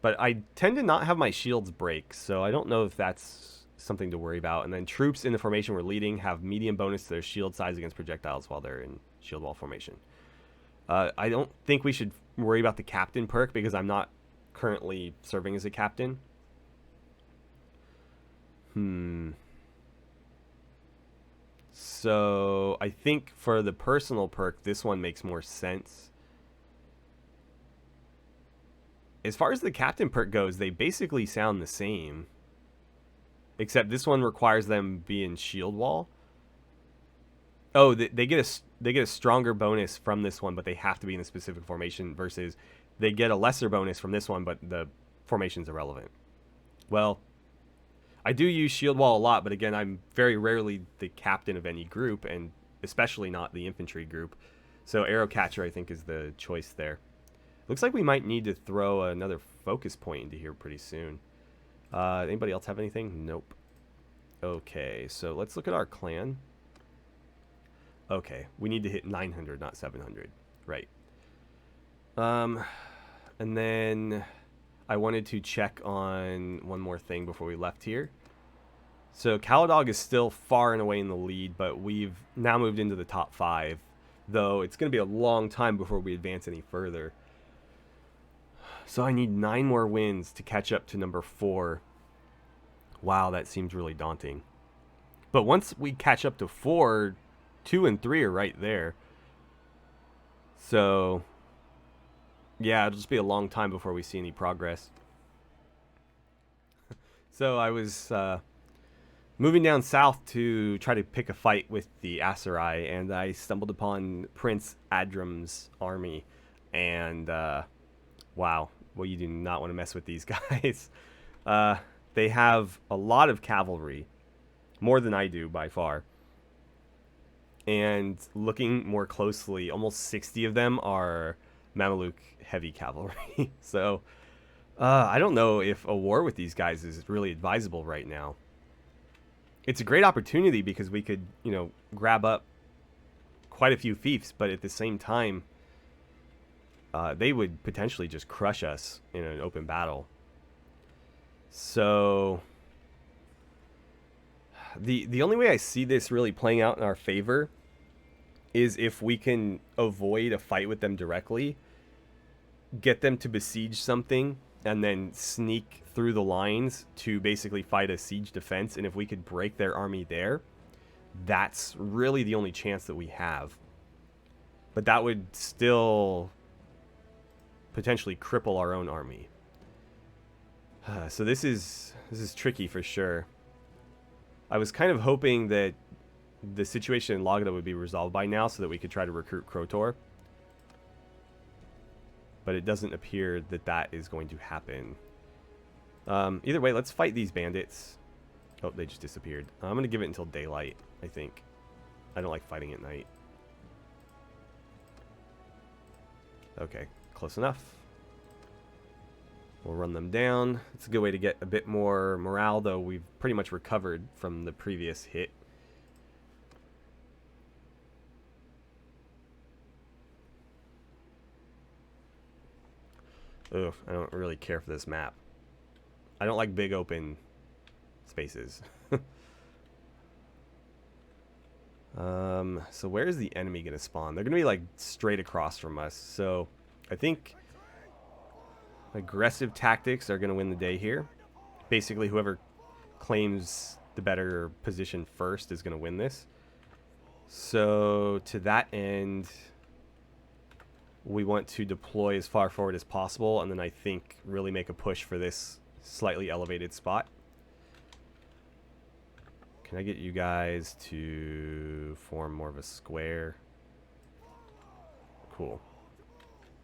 But I tend to not have my shields break, so I don't know if that's something to worry about. And then troops in the formation we're leading have medium bonus to their shield size against projectiles while they're in shield wall formation. I don't think we should worry about the captain perk because I'm not currently serving as a captain. So I think for the personal perk, this one makes more sense. As far as the captain perk goes, they basically sound the same. Except this one requires them be in shield wall. Oh, they get a stronger bonus from this one, but they have to be in a specific formation, versus they get a lesser bonus from this one, but the formation's irrelevant. Well, I do use shield wall a lot, but again, I'm very rarely the captain of any group, and especially not the infantry group. So arrow catcher, I think, is the choice there. Looks like we might need to throw another focus point into here pretty soon. Anybody else have anything? Nope. Okay, so let's look at our clan. Okay, we need to hit 900, not 700. Right. And then I wanted to check on one more thing before we left here. So Caladog is still far and away in the lead, but we've now moved into the top 5. Though it's going to be a long time before we advance any further. So I need 9 more wins to catch up to number 4. Wow, that seems really daunting. But once we catch up to 4, 2 and 3 are right there. So yeah, it'll just be a long time before we see any progress. So I was moving down south to try to pick a fight with the Assarai, and I stumbled upon Prince Adram's army. And wow, well, you do not want to mess with these guys. They have a lot of cavalry, more than I do by far. And looking more closely, almost 60 of them are Mameluke heavy cavalry. So I don't know if a war with these guys is really advisable right now. It's a great opportunity because we could, you know, grab up quite a few fiefs, but at the same time, they would potentially just crush us in an open battle. So the only way I see this really playing out in our favor is if we can avoid a fight with them directly, get them to besiege something, and then sneak through the lines to basically fight a siege defense. And if we could break their army there, that's really the only chance that we have. But that would still potentially cripple our own army. So this is tricky for sure. I was kind of hoping that the situation in Lagda would be resolved by now so that we could try to recruit Krotor. But it doesn't appear that that is going to happen. Either way, let's fight these bandits. Oh, they just disappeared. I'm going to give it until daylight, I think. I don't like fighting at night. Okay, close enough. We'll run them down. It's a good way to get a bit more morale, though we've pretty much recovered from the previous hit. Ugh, I don't really care for this map. I don't like big open spaces. So where is the enemy going to spawn? They're going to be like straight across from us. So I think aggressive tactics are going to win the day here. Basically, whoever claims the better position first is going to win this. So to that end, we want to deploy as far forward as possible, and then I think really make a push for this slightly elevated spot. Can I get you guys to form more of a square? Cool.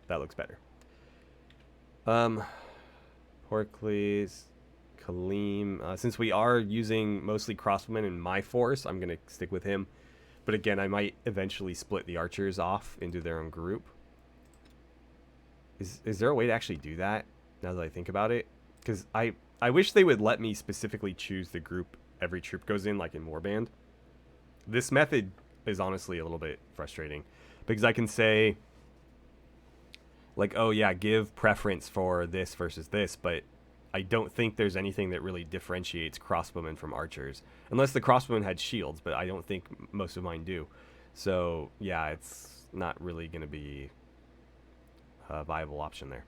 That looks better. Porcles, Kaleem. Since we are using mostly crossbowmen in my force, I'm going to stick with him. But again, I might eventually split the archers off into their own group. Is there a way to actually do that, now that I think about it? Because I wish they would let me specifically choose the group every troop goes in, like in Warband. This method is honestly a little bit frustrating. Because I can say, like, oh yeah, give preference for this versus this, but I don't think there's anything that really differentiates crossbowmen from archers. Unless the crossbowmen had shields, but I don't think most of mine do. So, yeah, it's not really going to be a viable option there.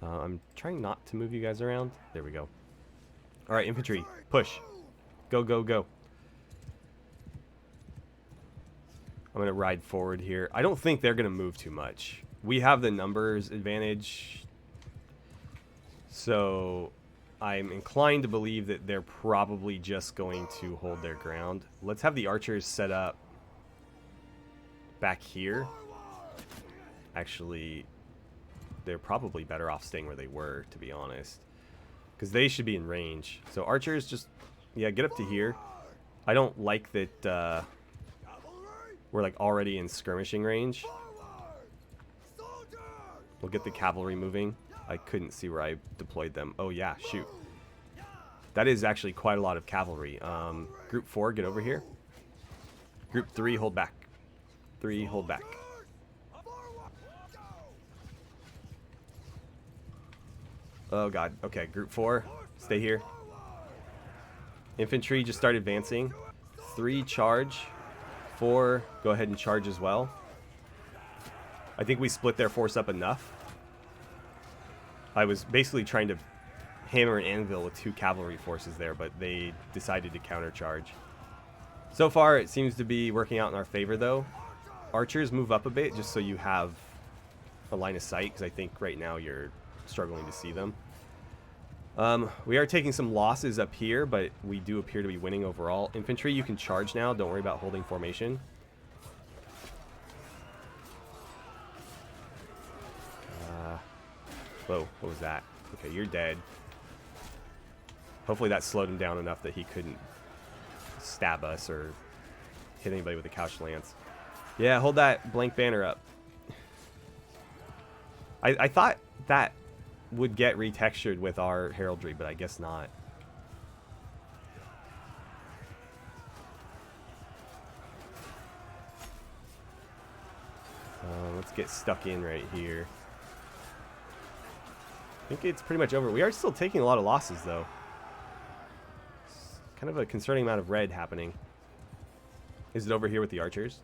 I'm trying not to move you guys around. There we go. Alright, infantry, push. Go, go, go. I'm going to ride forward here. I don't think they're going to move too much. We have the numbers advantage. So I'm inclined to believe that they're probably just going to hold their ground. Let's have the archers set up back here. Actually, they're probably better off staying where they were, to be honest. Because they should be in range. So archers just, yeah, get up to here. I don't like that we're like already in skirmishing range. We'll get the cavalry moving. I couldn't see where I deployed them. Oh yeah, shoot. That is actually quite a lot of cavalry. Group 4, get over here. Group 3, hold back. 3, hold back. Oh god. Okay, group 4, stay here. Infantry, just start advancing. 3, charge. 4, go ahead and charge as well. I think we split their force up enough. I was basically trying to hammer an anvil with 2 cavalry forces there, but they decided to countercharge. So far, it seems to be working out in our favor, though. Archers, move up a bit just so you have a line of sight, because I think right now you're struggling to see them. We are taking some losses up here, but we do appear to be winning overall. Infantry, you can charge now. Don't worry about holding formation. Whoa, what was that? Okay, you're dead. Hopefully that slowed him down enough that he couldn't stab us or hit anybody with a couch lance. Yeah, hold that blank banner up. I thought that would get retextured with our heraldry, but I guess not. Let's get stuck in right here. I think it's pretty much over. We are still taking a lot of losses, though. It's kind of a concerning amount of red happening. Is it over here with the archers?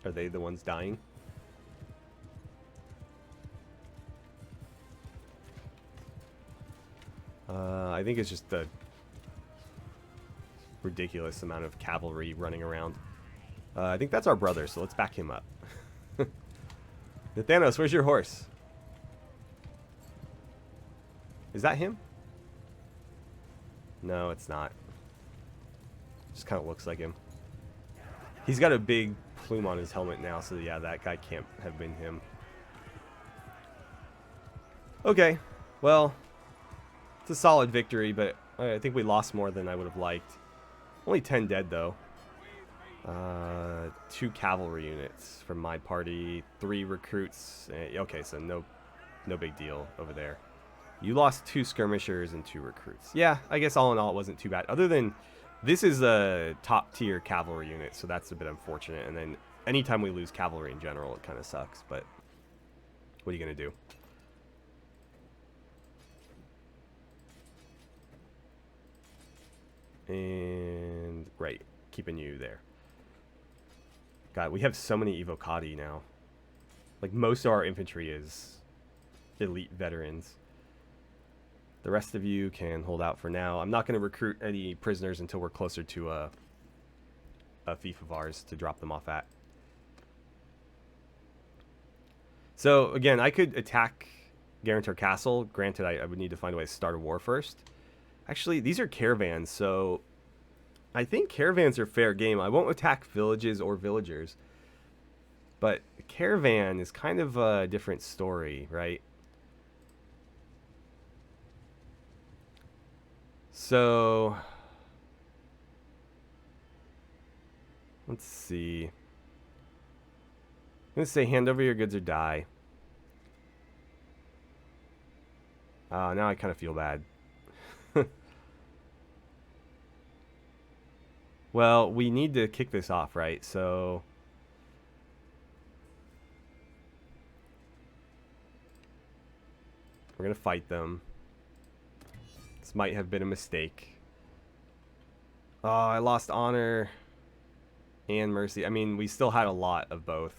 Are they the ones dying? I think it's just the ridiculous amount of cavalry running around. I think that's our brother, so let's back him up. Nathanos, where's your horse? Is that him? No, it's not. Just kind of looks like him. He's got a big plume on his helmet now, so yeah, that guy can't have been him. Okay, well, it's a solid victory, but I think we lost more than I would have liked. Only 10 dead, though. 2 cavalry units from my party, 3 recruits. Okay, so no big deal over there. You lost 2 skirmishers and 2 recruits. Yeah, I guess all in all it wasn't too bad. Other than this is a top tier cavalry unit, so that's a bit unfortunate. And then anytime we lose cavalry in general, it kind of sucks. But what are you gonna do? And right, keeping you there. God, we have so many evocati now. Like, most of our infantry is elite veterans. The rest of you can hold out for now. I'm not going to recruit any prisoners until we're closer to a fief of ours to drop them off at. So, again, I could attack Guarantor Castle. Granted, I would need to find a way to start a war first. Actually, these are caravans, so I think caravans are fair game. I won't attack villages or villagers. But caravan is kind of a different story, right? So, let's see. I'm going to say hand over your goods or die. Now I kind of feel bad. Well, we need to kick this off, right? So we're going to fight them. This might have been a mistake. Oh, I lost honor and mercy. I mean, we still had a lot of both.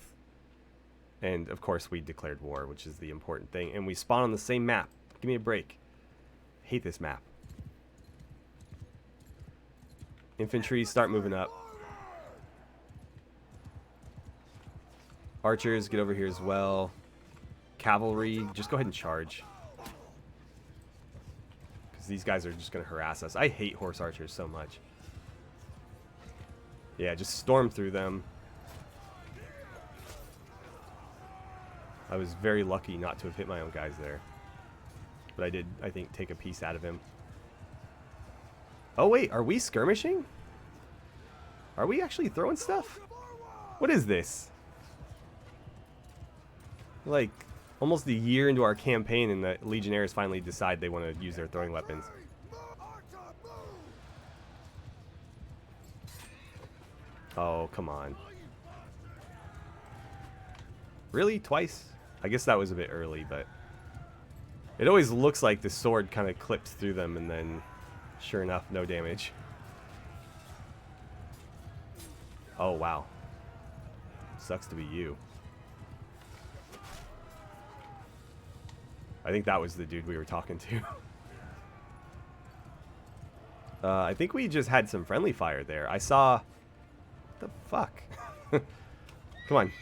And, of course, we declared war, which is the important thing. And we spawn on the same map. Give me a break. Hate this map. Infantry, start moving up. Archers, get over here as well. Cavalry, just go ahead and charge. Because these guys are just going to harass us. I hate horse archers so much. Yeah, just storm through them. I was very lucky not to have hit my own guys there. But I did, I think, take a piece out of him. Oh, wait, are we skirmishing? Are we actually throwing stuff? What is this? Like, almost a year into our campaign and the Legionnaires finally decide they want to use their throwing weapons. Oh, come on. Really? Twice? I guess that was a bit early, but it always looks like the sword kind of clips through them and then, sure enough, no damage. Oh, wow. Sucks to be you. I think that was the dude we were talking to. I think we just had some friendly fire there. I saw... What the fuck? Come on.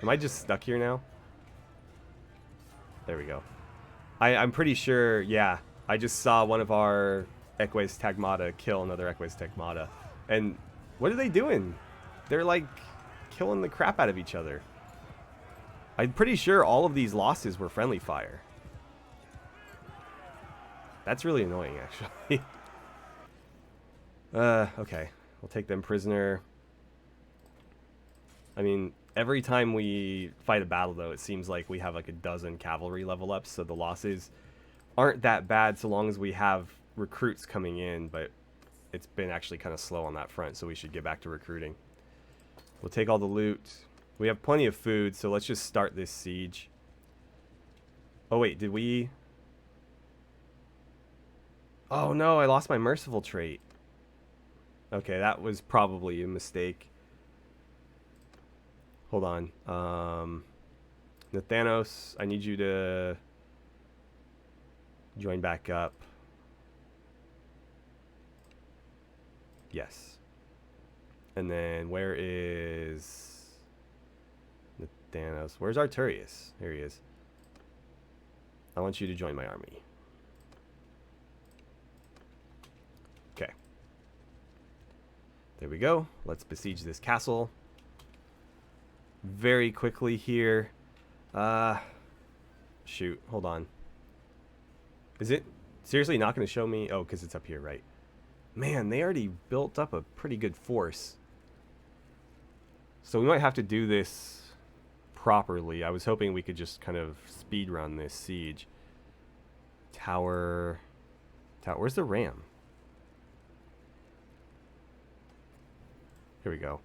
Am I just stuck here now? There we go. I'm pretty sure, yeah. I just saw one of our Eques Tagmata kill another Eques Tagmata. And what are they doing? They're like killing the crap out of each other. I'm pretty sure all of these losses were friendly fire. That's really annoying, actually. Okay. We'll take them prisoner. I mean, every time we fight a battle, though, it seems like we have like a dozen cavalry level ups, so the losses aren't that bad so long as we have recruits coming in, but it's been actually kind of slow on that front, so we should get back to recruiting. We'll take all the loot. We have plenty of food, so let's just start this siege. Oh, wait, did we... Oh, no, I lost my merciful trait. Okay, that was probably a mistake. Hold on. Nathanos, I need you to join back up. Yes. And then where is Nathanos? Where's Arturius? Here he is. I want you to join my army. Okay. There we go. Let's besiege this castle. Very quickly here. Shoot, hold on. Is it seriously not going to show me? Oh, because it's up here, right? Man, they already built up a pretty good force. So we might have to do this properly. I was hoping we could just kind of speed run this siege. Tower. Where's the ram? Here we go.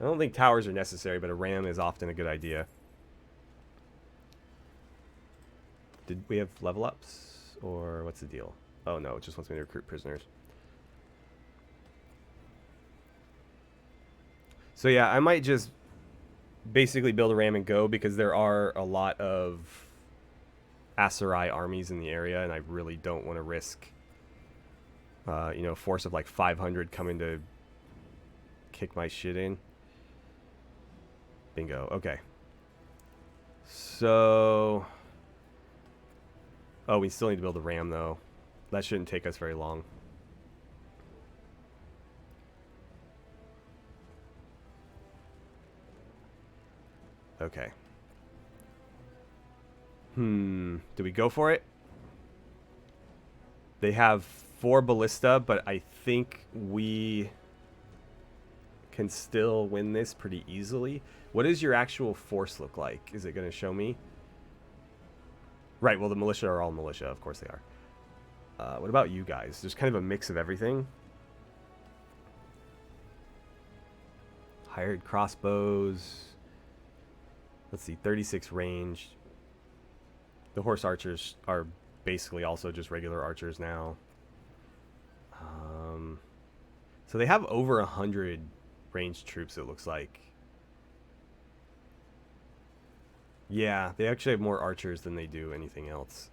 I don't think towers are necessary, but a ram is often a good idea. Did we have level ups? Or what's the deal? Oh no, it just wants me to recruit prisoners. So yeah, I might just basically build a ram and go, because there are a lot of Assarai armies in the area, and I really don't want to risk you know, a force of like 500 coming to kick my shit in. Bingo. Okay. So... Oh, we still need to build a ram, though. That shouldn't take us very long. Okay. Do we go for it? They have 4 ballista, but I think we can still win this pretty easily. What does your actual force look like? Is it going to show me? Right, well, the militia are all militia. Of course they are. What about you guys? There's kind of a mix of everything. Hired crossbows. Let's see, 36 range. The horse archers are basically also just regular archers now. So they have over 100 ranged troops, it looks like. Yeah, they actually have more archers than they do anything else.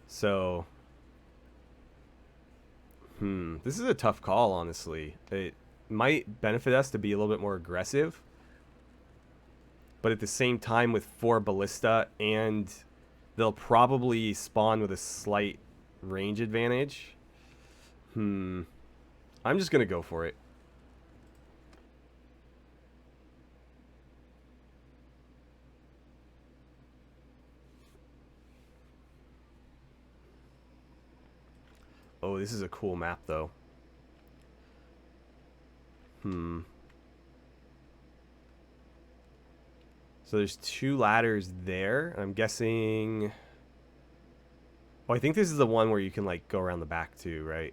So, this is a tough call, honestly. It might benefit us to be a little bit more aggressive, but at the same time with 4 ballista, and they'll probably spawn with a slight range advantage. I'm just gonna go for it. Oh, this is a cool map, though. So there's 2 ladders there. I'm guessing... Oh, I think this is the one where you can, like, go around the back, too, right?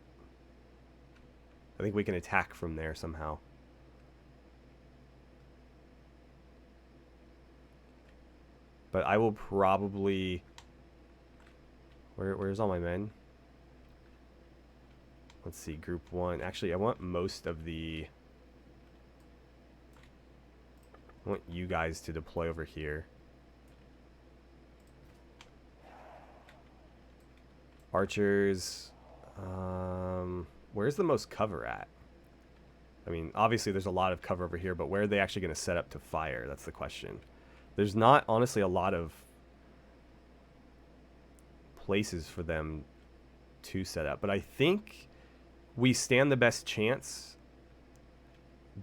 I think we can attack from there somehow. But I will probably... Where's all my men? Let's see, group 1. Actually, I want most of the... I want you guys to deploy over here. Archers. Where's the most cover at? I mean, obviously there's a lot of cover over here, but where are they actually going to set up to fire? That's the question. There's not, honestly, a lot of places for them to set up. But I think we stand the best chance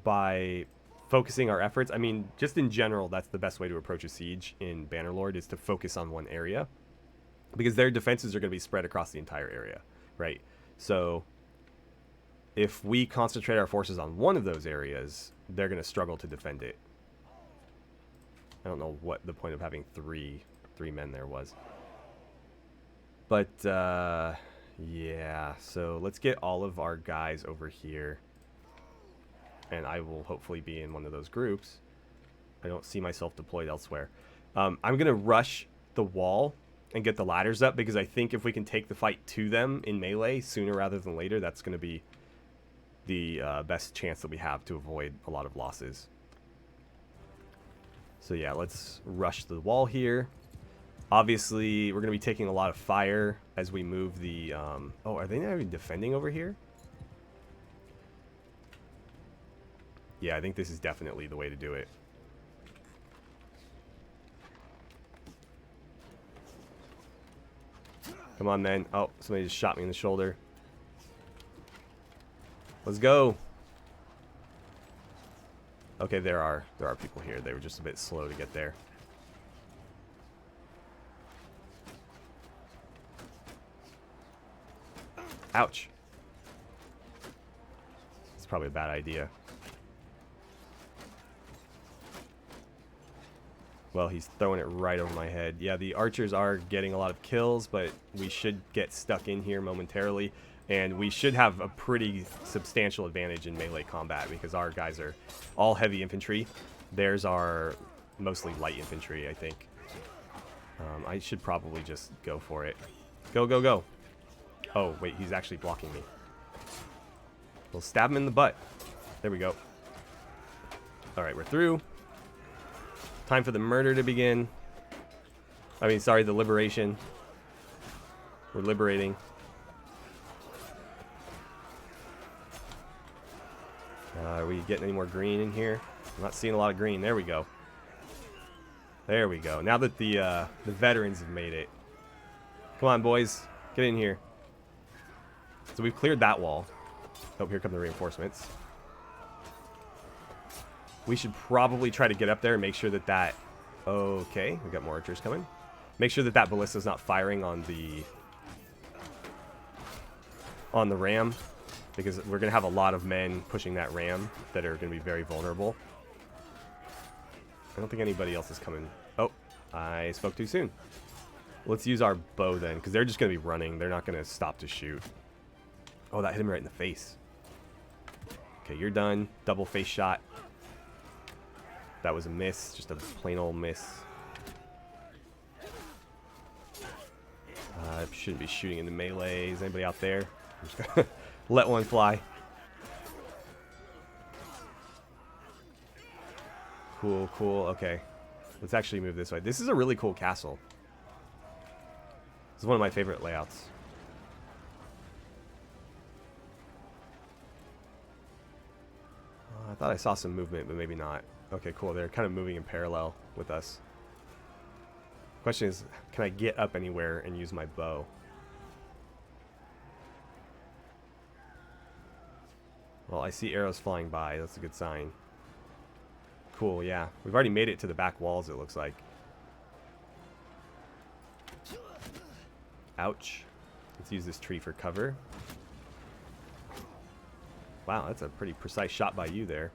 by focusing our efforts. I mean, just in general, that's the best way to approach a siege in Bannerlord, is to focus on one area, because their defenses are going to be spread across the entire area, right? So if we concentrate our forces on one of those areas, they're going to struggle to defend it. I don't know what the point of having three men there was. But, yeah. So let's get all of our guys over here. And I will hopefully be in one of those groups. I don't see myself deployed elsewhere. I'm going to rush the wall and get the ladders up, because I think if we can take the fight to them in melee sooner rather than later, that's going to be the best chance that we have to avoid a lot of losses. So yeah, let's rush the wall here. Obviously, we're going to be taking a lot of fire as we move the... oh, are they not even defending over here? Yeah, I think this is definitely the way to do it. Come on, men. Oh, somebody just shot me in the shoulder. Let's go. Okay, there are people here. They were just a bit slow to get there. Ouch. It's probably a bad idea. Well, he's throwing it right over my head. Yeah, the archers are getting a lot of kills, but we should get stuck in here momentarily. And we should have a pretty substantial advantage in melee combat, because our guys are all heavy infantry. Theirs are mostly light infantry, I think. I should probably just go for it. Go, go, go. Oh, wait, he's actually blocking me. We'll stab him in the butt. There we go. Alright, we're through. Time for the murder to begin. I mean, sorry, the liberation. We're liberating. Are we getting any more green in here? I'm not seeing a lot of green. There we go. There we go. Now that the veterans have made it. Come on, boys. Get in here. So we've cleared that wall. Oh, here come the reinforcements. We should probably try to get up there and make sure that that... Okay, we got more archers coming. Make sure that that ballista's not firing on the ram, because we're going to have a lot of men pushing that ram that are going to be very vulnerable. I don't think anybody else is coming. Oh, I spoke too soon. Let's use our bow then, because they're just going to be running. They're not going to stop to shoot. Oh, that hit him right in the face. Okay, you're done. Double face shot. That was a miss. Just a plain old miss. I shouldn't be shooting into melee. Is anybody out there? I'm just going to let one fly. Cool, cool. Okay. Let's actually move this way. This is a really cool castle. This is one of my favorite layouts. I thought I saw some movement, but maybe not. Okay, cool. They're kind of moving in parallel with us. Question is, can I get up anywhere and use my bow? Well, I see arrows flying by. That's a good sign. Cool, yeah. We've already made it to the back walls, it looks like. Ouch. Let's use this tree for cover. Wow, that's a pretty precise shot by you there.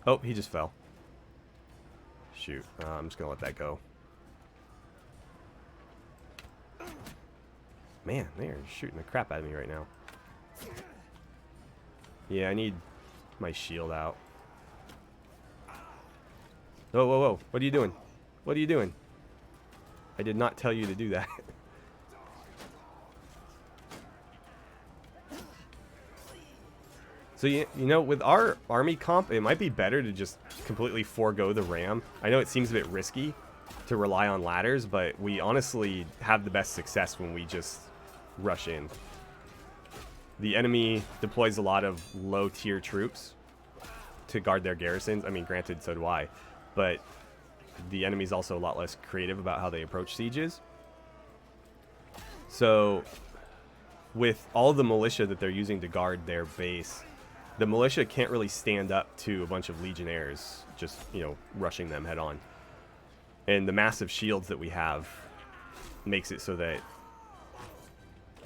Oh, he just fell. Shoot. I'm just going to let that go. Man, they're shooting the crap out of me right now. Yeah, I need my shield out. Whoa, whoa, whoa. What are you doing? What are you doing? I did not tell you to do that. So, you know, with our army comp, it might be better to just completely forego the ram. I know it seems a bit risky to rely on ladders, but we honestly have the best success when we just rush in. The enemy deploys a lot of low-tier troops to guard their garrisons. I mean, granted, so do I. But the enemy's also a lot less creative about how they approach sieges. So, with all the militia that they're using to guard their base, the militia can't really stand up to a bunch of legionnaires just, you know, rushing them head on. And the massive shields that we have makes it so that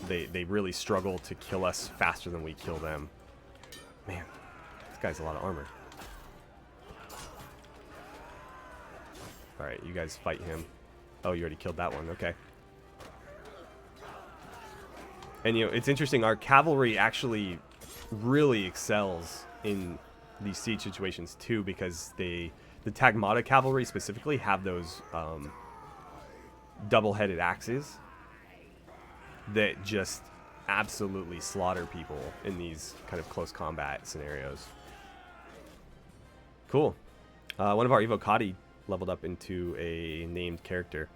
they really struggle to kill us faster than we kill them. Man, this guy's a lot of armor. Alright, you guys fight him. Oh, you already killed that one. Okay. And, you know, it's interesting. Our cavalry actually really excels in these siege situations, too, because the Tagmata cavalry specifically have those double-headed axes that just absolutely slaughter people in these kind of close combat scenarios. Cool. One of our Evocati leveled up into a named character.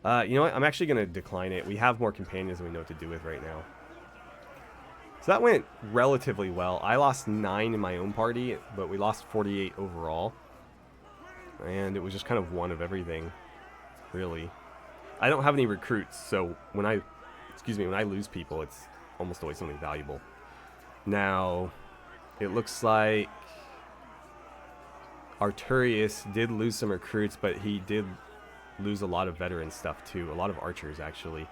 You know what? I'm actually going to decline it. We have more companions than we know what to do with right now. So that went relatively well. I lost 9 in my own party, but we lost 48 overall. And it was just kind of one of everything, really. I don't have any recruits, so when I lose people, it's almost always something valuable. Now, it looks like Arturius did lose some recruits, but he did lose a lot of veteran stuff too. A lot of archers, actually.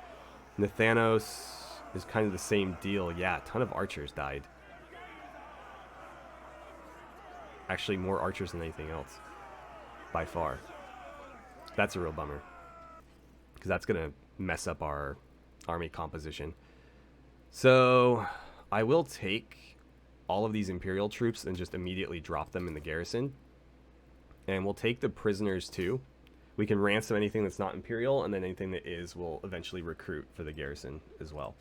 Nathanos is kind of the same deal. Yeah, a ton of archers died. Actually, more archers than anything else. By far. That's a real bummer. Because that's going to mess up our army composition. So, I will take all of these Imperial troops and just immediately drop them in the garrison. And we'll take the prisoners too. We can ransom anything that's not Imperial, and then anything that is, we'll eventually recruit for the garrison as well.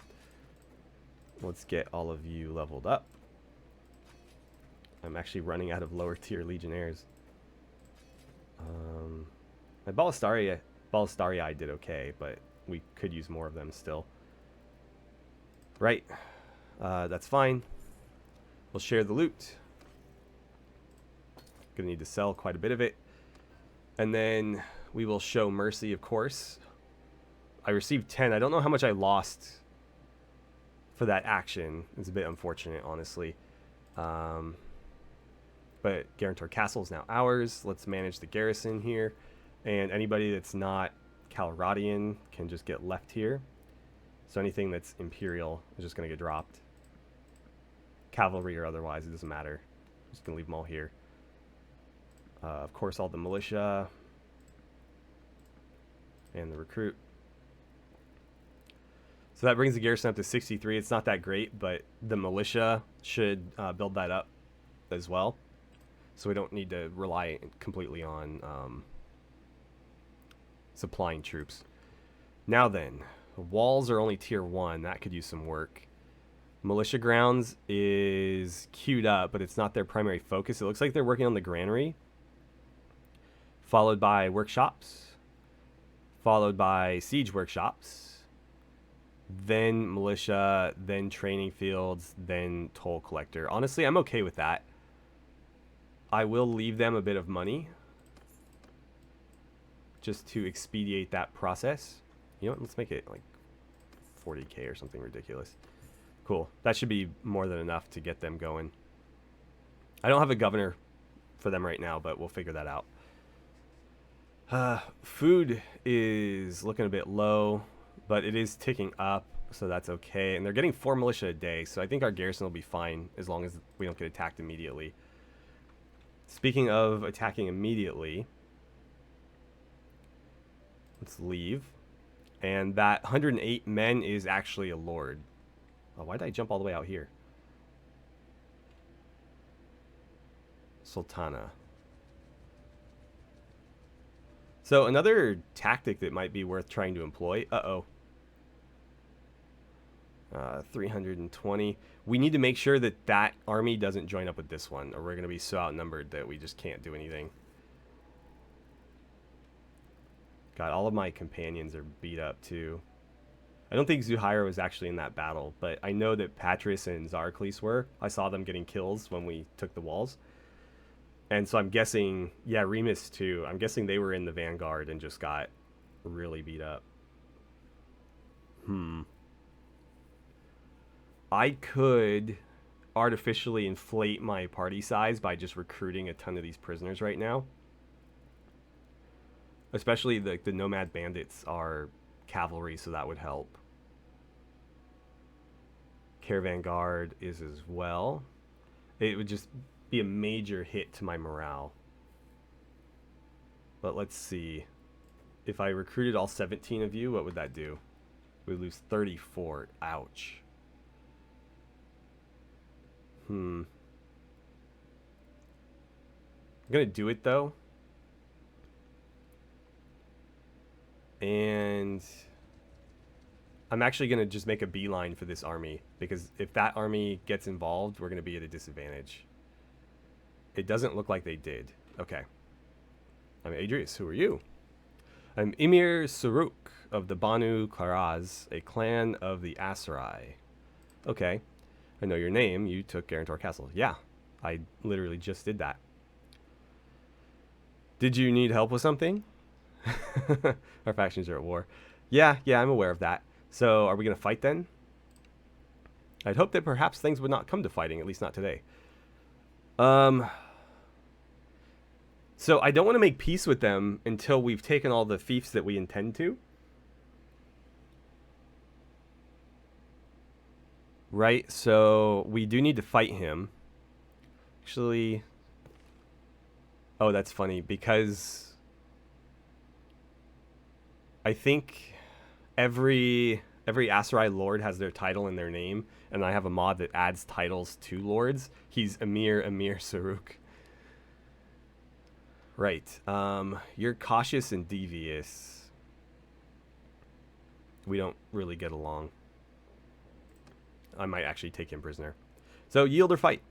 Let's get all of you leveled up. I'm actually running out of lower tier legionnaires. My Ballastarii did okay, but we could use more of them still. Right. That's fine. We'll share the loot. Gonna need to sell quite a bit of it. And then we will show mercy, of course. I received 10. I don't know how much I lost for that action. It's a bit unfortunate, honestly. But Guarantor Castle is now ours. Let's manage the garrison here. And anybody that's not Calradian can just get left here. So anything that's Imperial is just going to get dropped. Cavalry or otherwise, it doesn't matter. I'm just going to leave them all here. Of course, all the militia and the recruit. So that brings the garrison up to 63. It's not that great, but the militia should build that up as well. So we don't need to rely completely on supplying troops. Now then, the walls are only tier 1. That could use some work. Militia grounds is queued up, but it's not their primary focus. It looks like they're working on the granary, followed by workshops, followed by siege workshops, then militia, then training fields, then toll collector. Honestly, I'm okay with that. I will leave them a bit of money just to expedite that process. You know what? Let's make it like 40k or something ridiculous. Cool. That should be more than enough to get them going. I don't have a governor for them right now, but we'll figure that out. Food is looking a bit low, but it is ticking up, so that's okay. And they're getting 4 militia a day, so I think our garrison will be fine as long as we don't get attacked immediately. Speaking of attacking immediately, let's leave. And that 108 men is actually a lord. Oh, why did I jump all the way out here? Sultana. So another tactic that might be worth trying to employ. 320. We need to make sure that that army doesn't join up with this one, or we're going to be so outnumbered that we just can't do anything. God, all of my companions are beat up too. I don't think Zuhaira was actually in that battle, but I know that Patris and Zarklis were. I saw them getting kills when we took the walls. And so I'm guessing, yeah, Remus too. I'm guessing they were in the vanguard and just got really beat up. I could artificially inflate my party size by just recruiting a ton of these prisoners right now. Especially the Nomad Bandits are cavalry, so that would help. Caravan Guard is as well. It would just be a major hit to my morale. But let's see. If I recruited all 17 of you, what would that do? We'd lose 34. Ouch. I'm gonna do it though. And I'm actually gonna just make a beeline for this army, because if that army gets involved, we're gonna be at a disadvantage. It doesn't look like they did. Okay. I'm Adrius. Who are you? I'm Emir Saruk of the Banu Karaz, a clan of the Assarai. Okay. I know your name. You took Garantor Castle. Yeah. I literally just did that. Did you need help with something? Our factions are at war. Yeah, I'm aware of that. So, are we going to fight then? I'd hope that perhaps things would not come to fighting, at least not today. So, I don't want to make peace with them until we've taken all the fiefs that we intend to. Right, so we do need to fight him. Actually... Oh, that's funny, because I think every Assarai Lord has their title in their name, and I have a mod that adds titles to lords. He's Emir Saruk. Right. You're cautious and devious. We don't really get along. I might actually take him prisoner. So, yield or fight.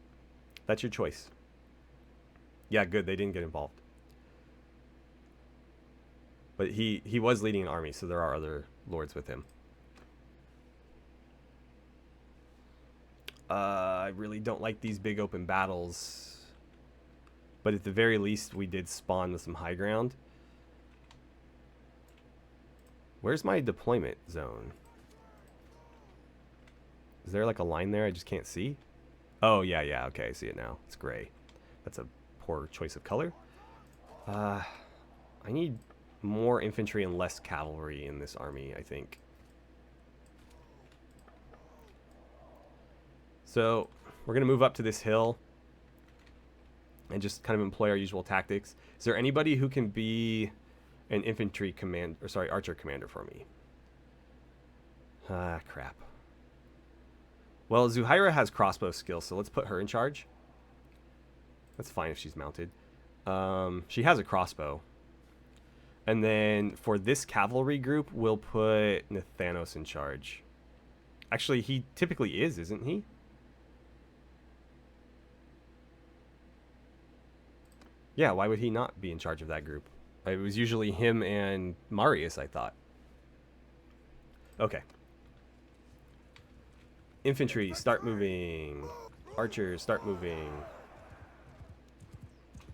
That's your choice. Yeah, good. They didn't get involved. But he was leading an army, so there are other lords with him. I really don't like these big open battles. But at the very least, we did spawn with some high ground. Where's my deployment zone? Is there like a line there I just can't see? Oh, yeah. Okay, I see it now. It's gray. That's a poor choice of color. I need more infantry and less cavalry in this army, I think. So, we're going to move up to this hill and just kind of employ our usual tactics. Is there anybody who can be an infantry archer commander for me? Crap. Well, Zuhaira has crossbow skills, so let's put her in charge. That's fine if she's mounted. She has a crossbow. And then for this cavalry group, we'll put Nathanos in charge. Actually, he typically is, isn't he? Yeah, why would he not be in charge of that group? It was usually him and Marius, I thought. Okay. Infantry, start moving. Archers, start moving.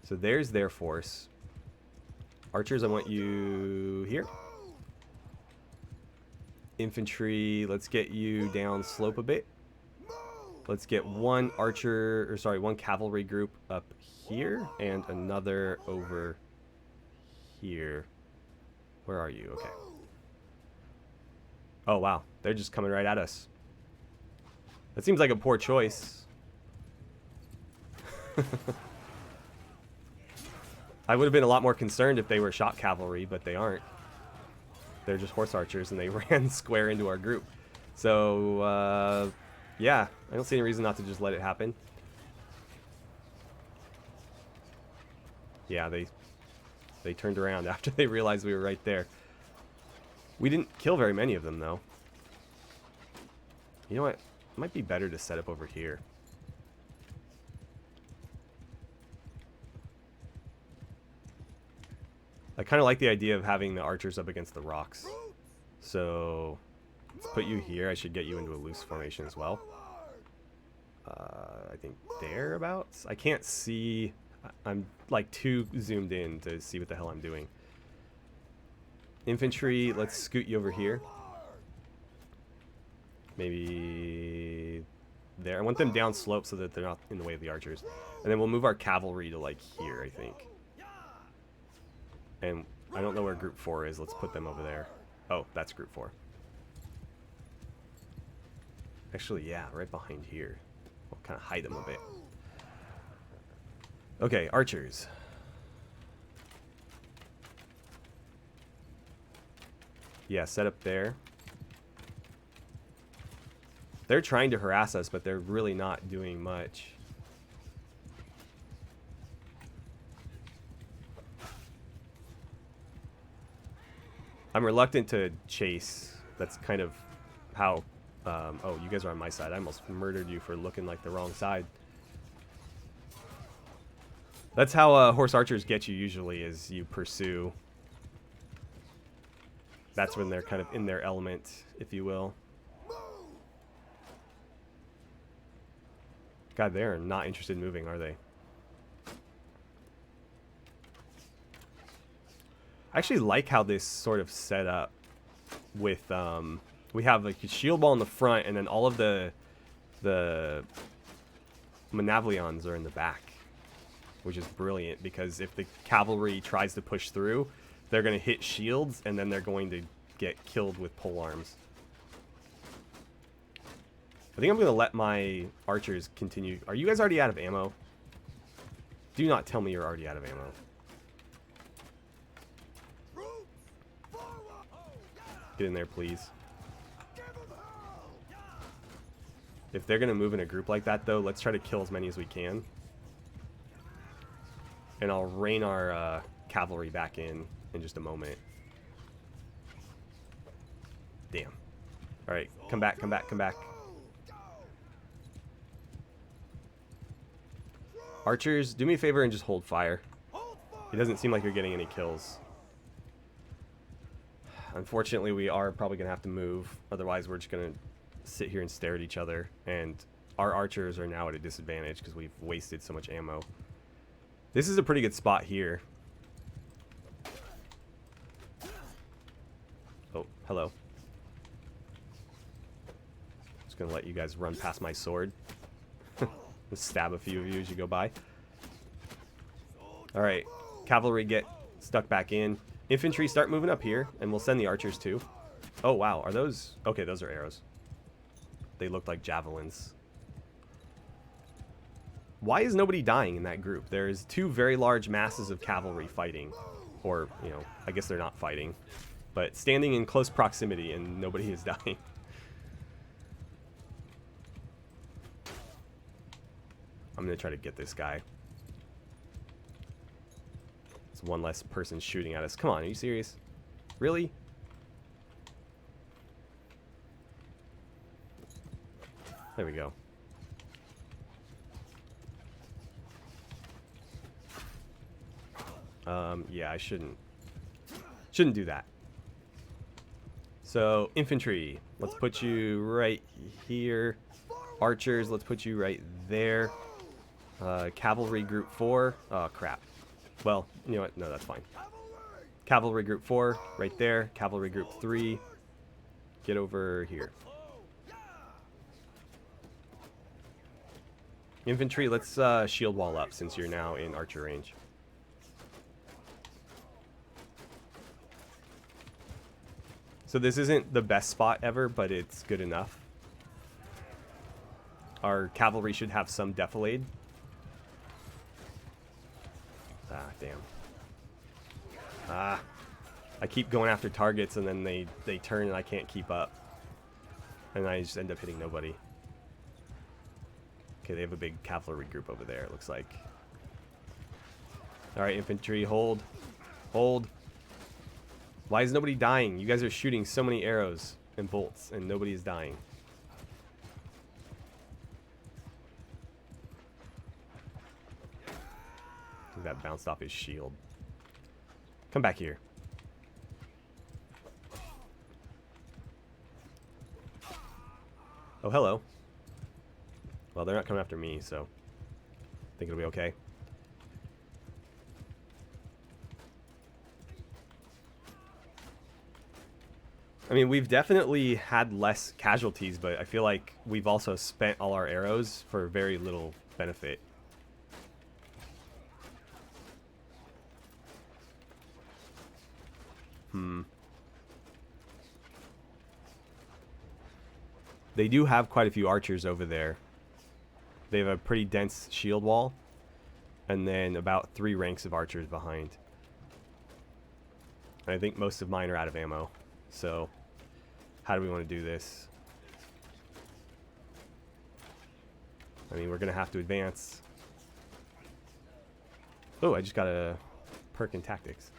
So there's their force. Archers, I want you here. Infantry, let's get you down slope a bit. Let's get one cavalry group up here and another over here. Where are you? Okay. Oh, wow. They're just coming right at us. That seems like a poor choice. I would have been a lot more concerned if they were shot cavalry, but they aren't. They're just horse archers, and they ran square into our group. So, yeah, I don't see any reason not to just let it happen. Yeah, they turned around after they realized we were right there. We didn't kill very many of them, though. You know what? It might be better to set up over here. I kind of like the idea of having the archers up against the rocks. So, let's put you here. I should get you into a loose formation as well. I think thereabouts. I can't see. I'm like too zoomed in to see what the hell I'm doing. Infantry, let's scoot you over here. Maybe there. I want them down slope so that they're not in the way of the archers. And then we'll move our cavalry to like here, I think. And I don't know where group 4 is. Let's put them over there. Oh, that's group 4. Actually, yeah, right behind here. We'll kind of hide them a bit. Okay, archers. Yeah, set up there. They're trying to harass us, but they're really not doing much. I'm reluctant to chase. That's kind of how... oh, you guys are on my side. I almost murdered you for looking like the wrong side. That's how horse archers get you usually, is you pursue. That's when they're kind of in their element, if you will. God, they're not interested in moving, are they? I actually like how this sort of set up with, we have like a shield wall in the front, and then all of the Manavleons are in the back, which is brilliant, because if the cavalry tries to push through, they're going to hit shields, and then they're going to get killed with polearms. I think I'm going to let my archers continue. Are you guys already out of ammo? Do not tell me you're already out of ammo. Get in there, please. If they're going to move in a group like that, though, let's try to kill as many as we can. And I'll rein our cavalry back in just a moment. Damn. Alright, come back, come back, come back. Archers, do me a favor and just hold fire. It doesn't seem like you're getting any kills. Unfortunately, we are probably going to have to move. Otherwise, we're just going to sit here and stare at each other. And our archers are now at a disadvantage because we've wasted so much ammo. This is a pretty good spot here. Oh, hello. Just going to let you guys run past my sword. Just stab a few of you as you go by. Alright, cavalry get stuck back in. Infantry start moving up here, and we'll send the archers too. Oh wow, are those... Okay, those are arrows. They look like javelins. Why is nobody dying in that group? There's two very large masses of cavalry fighting. Or, you know, I guess they're not fighting. But standing in close proximity, and nobody is dying. I'm going to try to get this guy. It's one less person shooting at us. Come on, are you serious? Really? There we go. Yeah, I shouldn't do that. So, infantry, let's put you right here. Archers, let's put you right there. Cavalry group 4. Oh, crap. Well, you know what? No, that's fine. Cavalry group 4, right there. Cavalry group 3, get over here. Infantry, let's shield wall up since you're now in archer range. So this isn't the best spot ever, but it's good enough. Our cavalry should have some defilade. Ah, damn. Ah. I keep going after targets and then they turn and I can't keep up. And I just end up hitting nobody. Okay, they have a big cavalry group over there, it looks like. Alright, infantry, hold. Hold. Why is nobody dying? You guys are shooting so many arrows and bolts and nobody is dying. I think that bounced off his shield. Come back here. Oh, hello. Well, they're not coming after me, so I think it'll be okay. I mean, we've definitely had less casualties, but I feel like we've also spent all our arrows for very little benefit. They do have quite a few archers over there. They have a pretty dense shield wall, and then about 3 ranks of archers behind. And I think most of mine are out of ammo. So, how do we want to do this? I mean, we're going to have to advance. Oh, I just got a perk in tactics.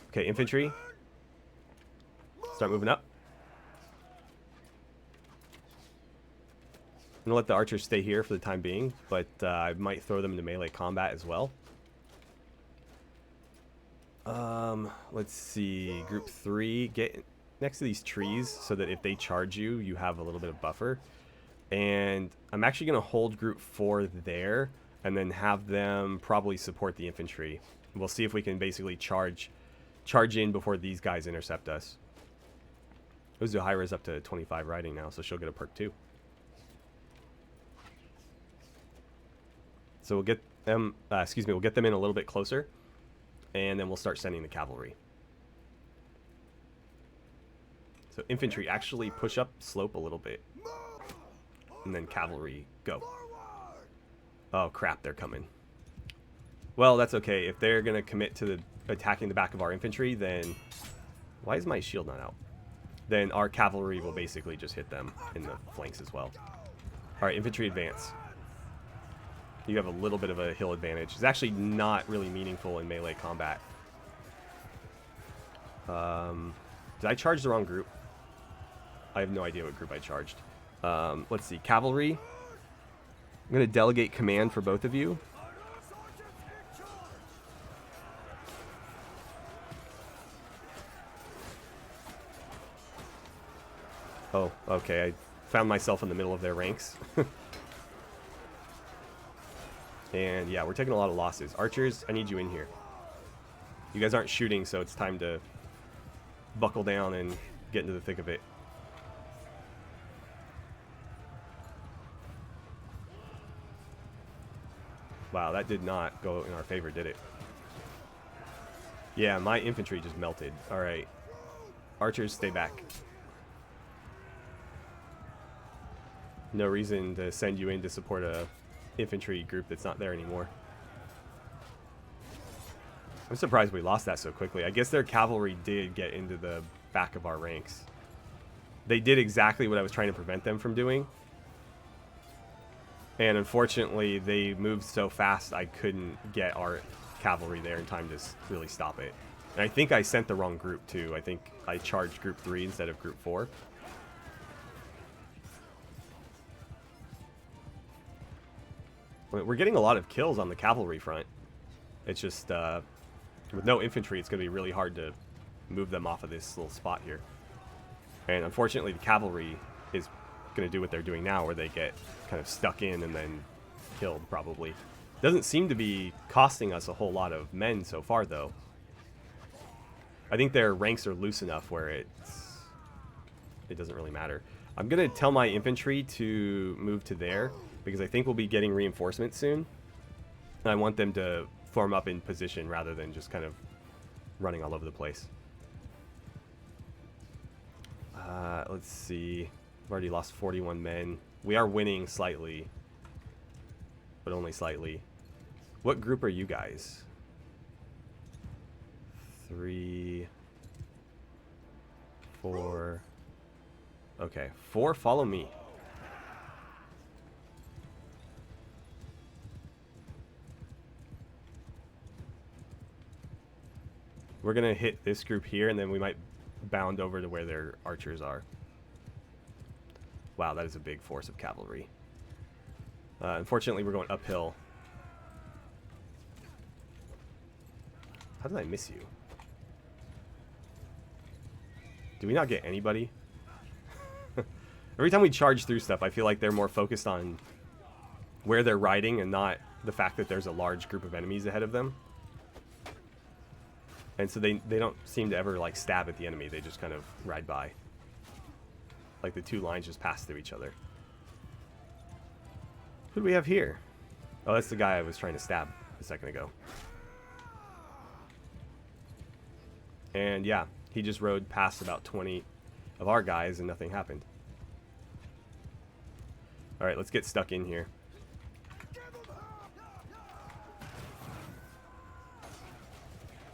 Okay, infantry. Start moving up. I'm going to let the archers stay here for the time being, but I might throw them into melee combat as well. Let's see. Group 3. Get next to these trees so that if they charge you, you have a little bit of buffer. And I'm actually going to hold group 4 there and then have them probably support the infantry. We'll see if we can basically charge in before these guys intercept us. Uzuhira's up to 25 riding now, so she'll get a perk too. So we'll get them, we'll get them in a little bit closer, and then we'll start sending the cavalry. So infantry actually push up slope a little bit. And then cavalry, go. Oh crap, they're coming. Well, that's okay. If they're going to commit to attacking the back of our infantry, then... Why is my shield not out? Then our cavalry will basically just hit them in the flanks as well. Alright, infantry advance. You have a little bit of a hill advantage. It's actually not really meaningful in melee combat. Did I charge the wrong group? I have no idea what group I charged. Let's see. Cavalry. I'm going to delegate command for both of you. Oh, okay. I found myself in the middle of their ranks. And yeah, we're taking a lot of losses. Archers, I need you in here. You guys aren't shooting, so it's time to buckle down and get into the thick of it. Wow, that did not go in our favor, did it? Yeah, my infantry just melted. Alright. Archers, stay back. No reason to send you in to support a infantry group that's not there anymore. I'm surprised we lost that so quickly. I guess their cavalry did get into the back of our ranks. They did exactly what I was trying to prevent them from doing. And unfortunately, they moved so fast I couldn't get our cavalry there in time to really stop it. And I think I sent the wrong group too. I think I charged group 3 instead of group 4. We're getting a lot of kills on the cavalry front. It's just, with no infantry, it's going to be really hard to move them off of this little spot here. And unfortunately, the cavalry is going to do what they're doing now, where they get kind of stuck in and then killed, probably. Doesn't seem to be costing us a whole lot of men so far, though. I think their ranks are loose enough where it doesn't really matter. I'm going to tell my infantry to move to there, because I think we'll be getting reinforcements soon. And I want them to form up in position rather than just kind of running all over the place. Let's see. I've already lost 41 men. We are winning slightly, but only slightly. What group are you guys? 3, 4. Okay, 4, follow me. We're going to hit this group here, and then we might bound over to where their archers are. Wow, that is a big force of cavalry. Unfortunately, we're going uphill. How did I miss you? Do we not get anybody? Every time we charge through stuff, I feel like they're more focused on where they're riding and not the fact that there's a large group of enemies ahead of them. And so they don't seem to ever, like, stab at the enemy. They just kind of ride by. Like the two lines just pass through each other. Who do we have here? Oh, that's the guy I was trying to stab a second ago. And yeah, he just rode past about 20 of our guys and nothing happened. Alright, let's get stuck in here.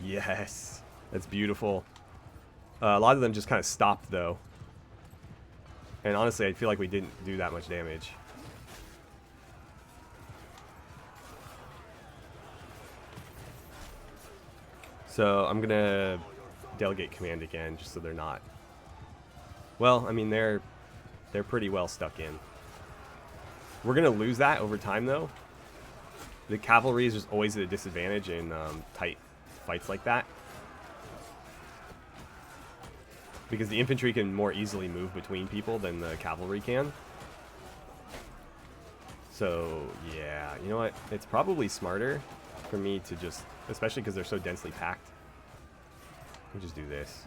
Yes. That's beautiful. A lot of them just kind of stopped, though. And honestly, I feel like we didn't do that much damage. So I'm going to delegate command again, just so they're not. Well, I mean, they're pretty well stuck in. We're going to lose that over time, though. The cavalry is just always at a disadvantage in tight fights like that. Because the infantry can more easily move between people than the cavalry can. So, yeah, you know what? It's probably smarter for me to just, especially because they're so densely packed, we'll just do this.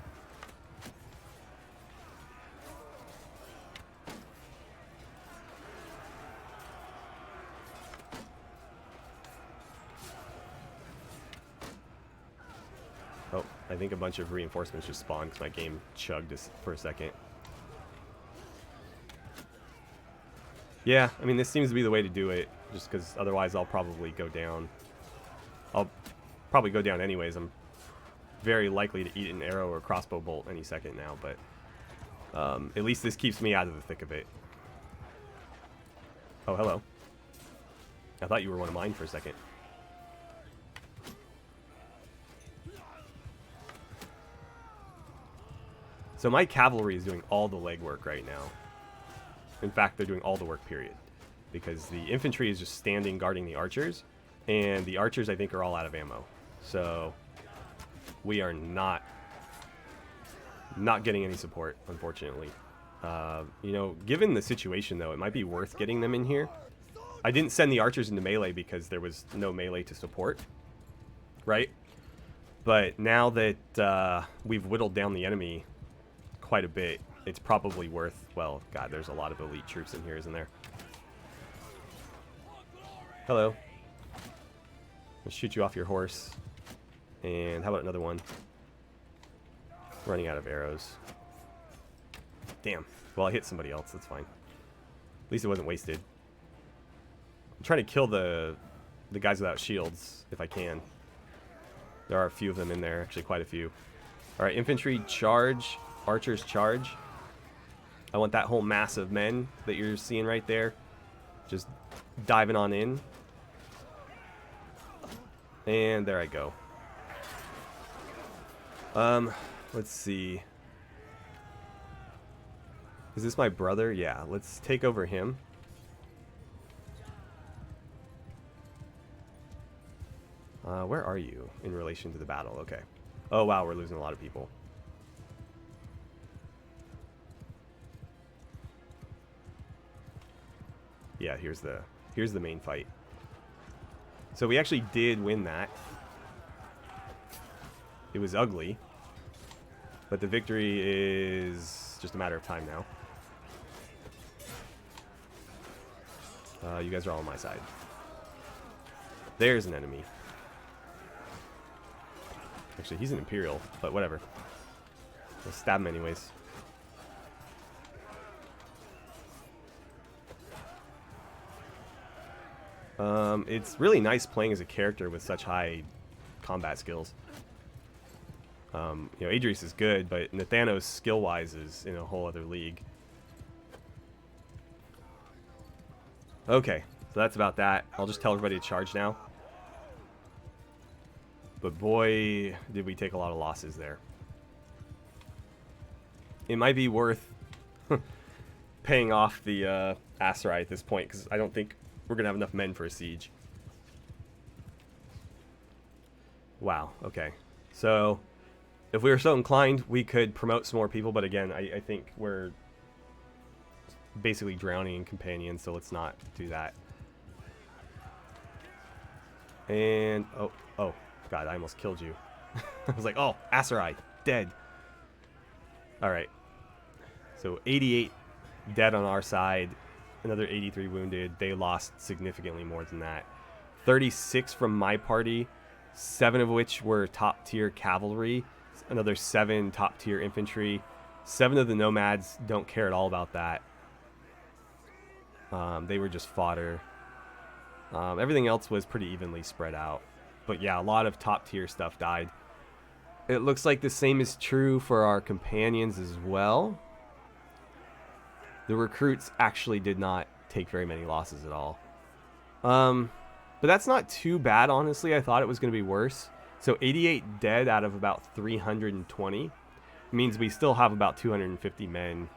Oh, I think a bunch of reinforcements just spawned because my game chugged for a second. Yeah, I mean, this seems to be the way to do it, just because otherwise I'll probably go down. I'll probably go down anyways. I'm very likely to eat an arrow or a crossbow bolt any second now, but at least this keeps me out of the thick of it. Oh, hello. I thought you were one of mine for a second. So my cavalry is doing all the legwork right now. In fact, they're doing all the work, period. Because the infantry is just standing guarding the archers. And the archers, I think, are all out of ammo. So we are not getting any support, unfortunately. You know, given the situation, though, it might be worth getting them in here. I didn't send the archers into melee because there was no melee to support. Right? But now that we've whittled down the enemy quite a bit, it's probably worth, well, God, there's a lot of elite troops in here, isn't there? Hello. Let's shoot you off your horse. And how about another one? Running out of arrows. Damn. Well, I hit somebody else, that's fine. At least it wasn't wasted. I'm trying to kill the guys without shields, if I can. There are a few of them in there, actually quite a few. Alright, infantry charge. Archers charge. I want that whole mass of men that you're seeing right there just diving on in. And there I go. Let's see. Is this my brother? Yeah, let's take over him. Where are you in relation to the battle? Okay. Oh wow, we're losing a lot of people. Yeah, here's the main fight. So we actually did win that. It was ugly, but the victory is just a matter of time now. You guys are all on my side. There's an enemy. Actually, he's an Imperial, but whatever. We'll stab him anyways. It's really nice playing as a character with such high combat skills. You know, Adrius is good, but Nathanos skill-wise is in a whole other league. Okay, so that's about that. I'll just tell everybody to charge now. But boy, did we take a lot of losses there. It might be worth paying off the Assarai at this point, because I don't think we're going to have enough men for a siege. Wow, okay. So, if we were so inclined, we could promote some more people, but again, I think we're basically drowning in companions, so let's not do that. And, oh, God, I almost killed you. I was like, oh, Assarai, dead. Alright. So, 88 dead on our side. Another 83 wounded. They lost significantly more than that. 36 from my party, 7 of which were top tier cavalry, another 7 top tier infantry. 7 of the nomads don't care at all about that. They were just fodder. Everything else was pretty evenly spread out. But yeah, a lot of top tier stuff died. It looks like the same is true for our companions as well. The recruits actually did not take very many losses at all. But that's not too bad, honestly. I thought it was going to be worse. So 88 dead out of about 320 means we still have about 250 men.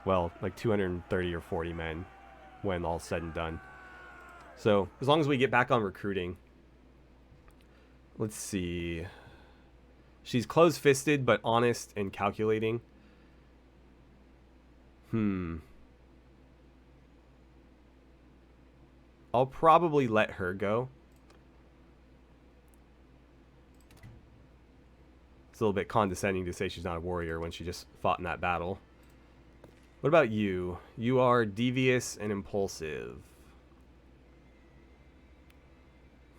Well, like 230 or 40 men when all's said and done. So as long as we get back on recruiting. Let's see. She's close-fisted but honest and calculating. I'll probably let her go. It's a little bit condescending to say she's not a warrior when she just fought in that battle. What about you? You are devious and impulsive.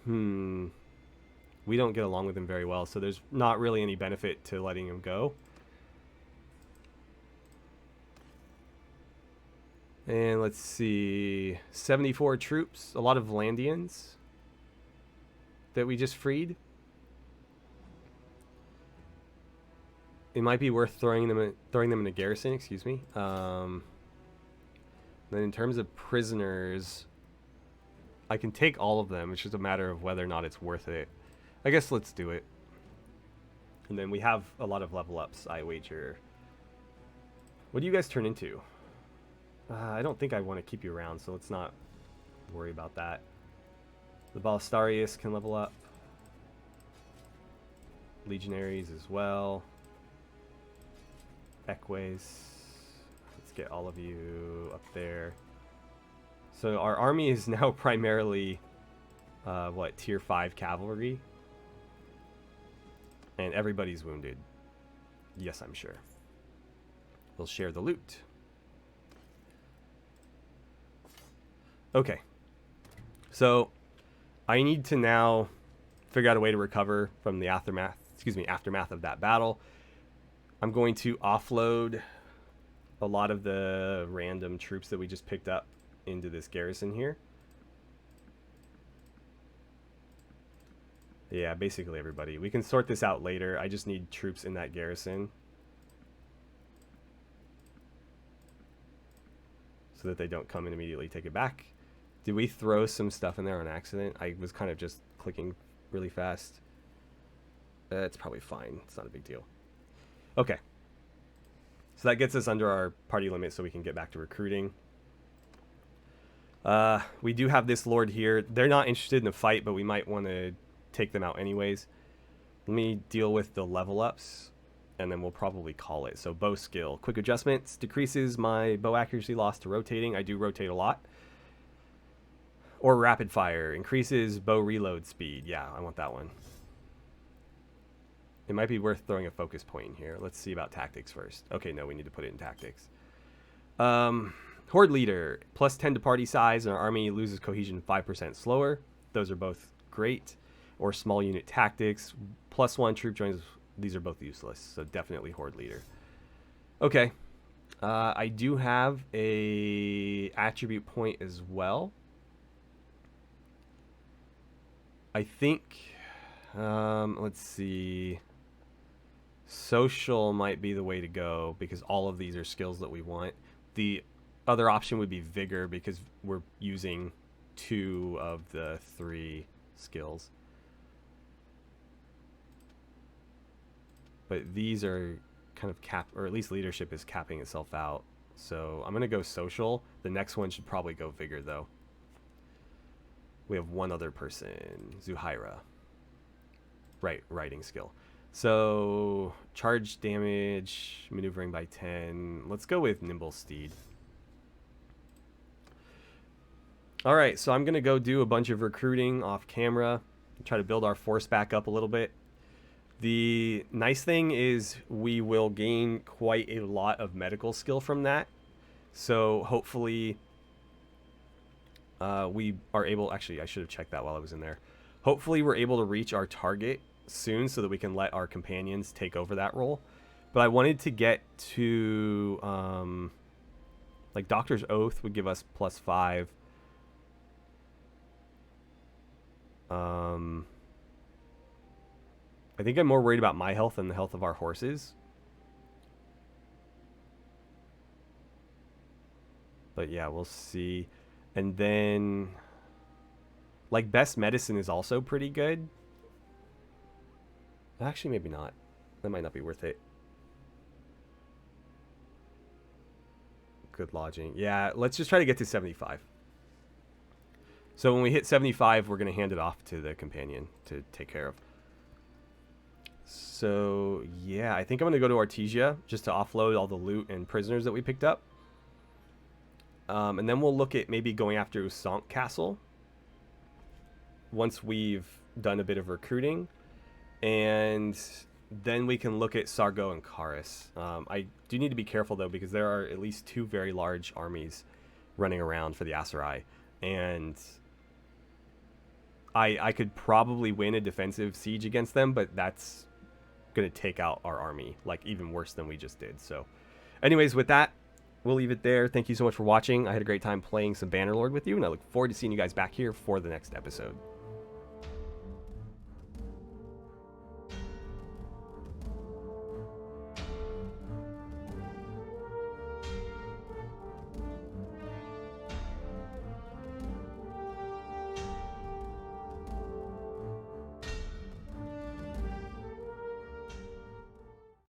We don't get along with him very well, so there's not really any benefit to letting him go. And let's see, 74 troops, a lot of Landians that we just freed. It might be worth throwing them in a garrison, excuse me. Then in terms of prisoners, I can take all of them. It's just a matter of whether or not it's worth it. I guess let's do it. And then we have a lot of level ups, I wager. What do you guys turn into? I don't think I want to keep you around, so let's not worry about that. The Ballistarius can level up. Legionaries as well. Equays. Let's get all of you up there. So our army is now primarily, what, tier 5 cavalry? And everybody's wounded. Yes, I'm sure. We'll share the loot. Okay. So I need to now figure out a way to recover from the aftermath of that battle. I'm going to offload a lot of the random troops that we just picked up into this garrison here. Yeah, basically everybody. We can sort this out later. I just need troops in that garrison so that they don't come and immediately take it back. Did we throw some stuff in there on accident? I was kind of just clicking really fast. It's probably fine. It's not a big deal. Okay. So that gets us under our party limit so we can get back to recruiting. We do have this lord here. They're not interested in a fight, but we might want to take them out anyways. Let me deal with the level ups, and then we'll probably call it. So bow skill. Quick adjustments. Decreases my bow accuracy loss to rotating. I do rotate a lot. Or rapid fire. Increases bow reload speed. Yeah, I want that one. It might be worth throwing a focus point in here. Let's see about tactics first. Okay, no, we need to put it in tactics. Horde leader. Plus 10 to party size, and our army loses cohesion 5% slower. Those are both great. Or small unit tactics. Plus 1 troop joins. These are both useless, so definitely horde leader. Okay. I do have a attribute point as well. I think, let's see, social might be the way to go because all of these are skills that we want. The other option would be vigor because we're using 2 of the 3 skills. But these are kind of cap, or at least leadership is capping itself out. So I'm going to go social. The next one should probably go vigor though. We have one other person, Zuhaira. Right, writing skill. So, charge damage, maneuvering by 10. Let's go with Nimble Steed. Alright, so I'm going to go do a bunch of recruiting off camera. Try to build our force back up a little bit. The nice thing is we will gain quite a lot of medical skill from that. So, hopefully we are able, actually I should have checked that while I was in there. Hopefully we're able to reach our target soon so that we can let our companions take over that role. But I wanted to get to Like Doctor's Oath would give us +5. I think I'm more worried about my health than the health of our horses. But yeah, we'll see. And then, like, Best Medicine is also pretty good. Actually, maybe not. That might not be worth it. Good lodging. Yeah, let's just try to get to 75. So when we hit 75, we're going to hand it off to the companion to take care of. So, yeah, I think I'm going to go to Artesia just to offload all the loot and prisoners that we picked up. And then we'll look at maybe going after Usank Castle once we've done a bit of recruiting. And then we can look at Sargo and Karis. I do need to be careful, though, because there are at least 2 very large armies running around for the Assarai. And I could probably win a defensive siege against them, but that's going to take out our army, like, even worse than we just did. So, anyways, with that, we'll leave it there. Thank you so much for watching. I had a great time playing some Bannerlord with you, and I look forward to seeing you guys back here for the next episode.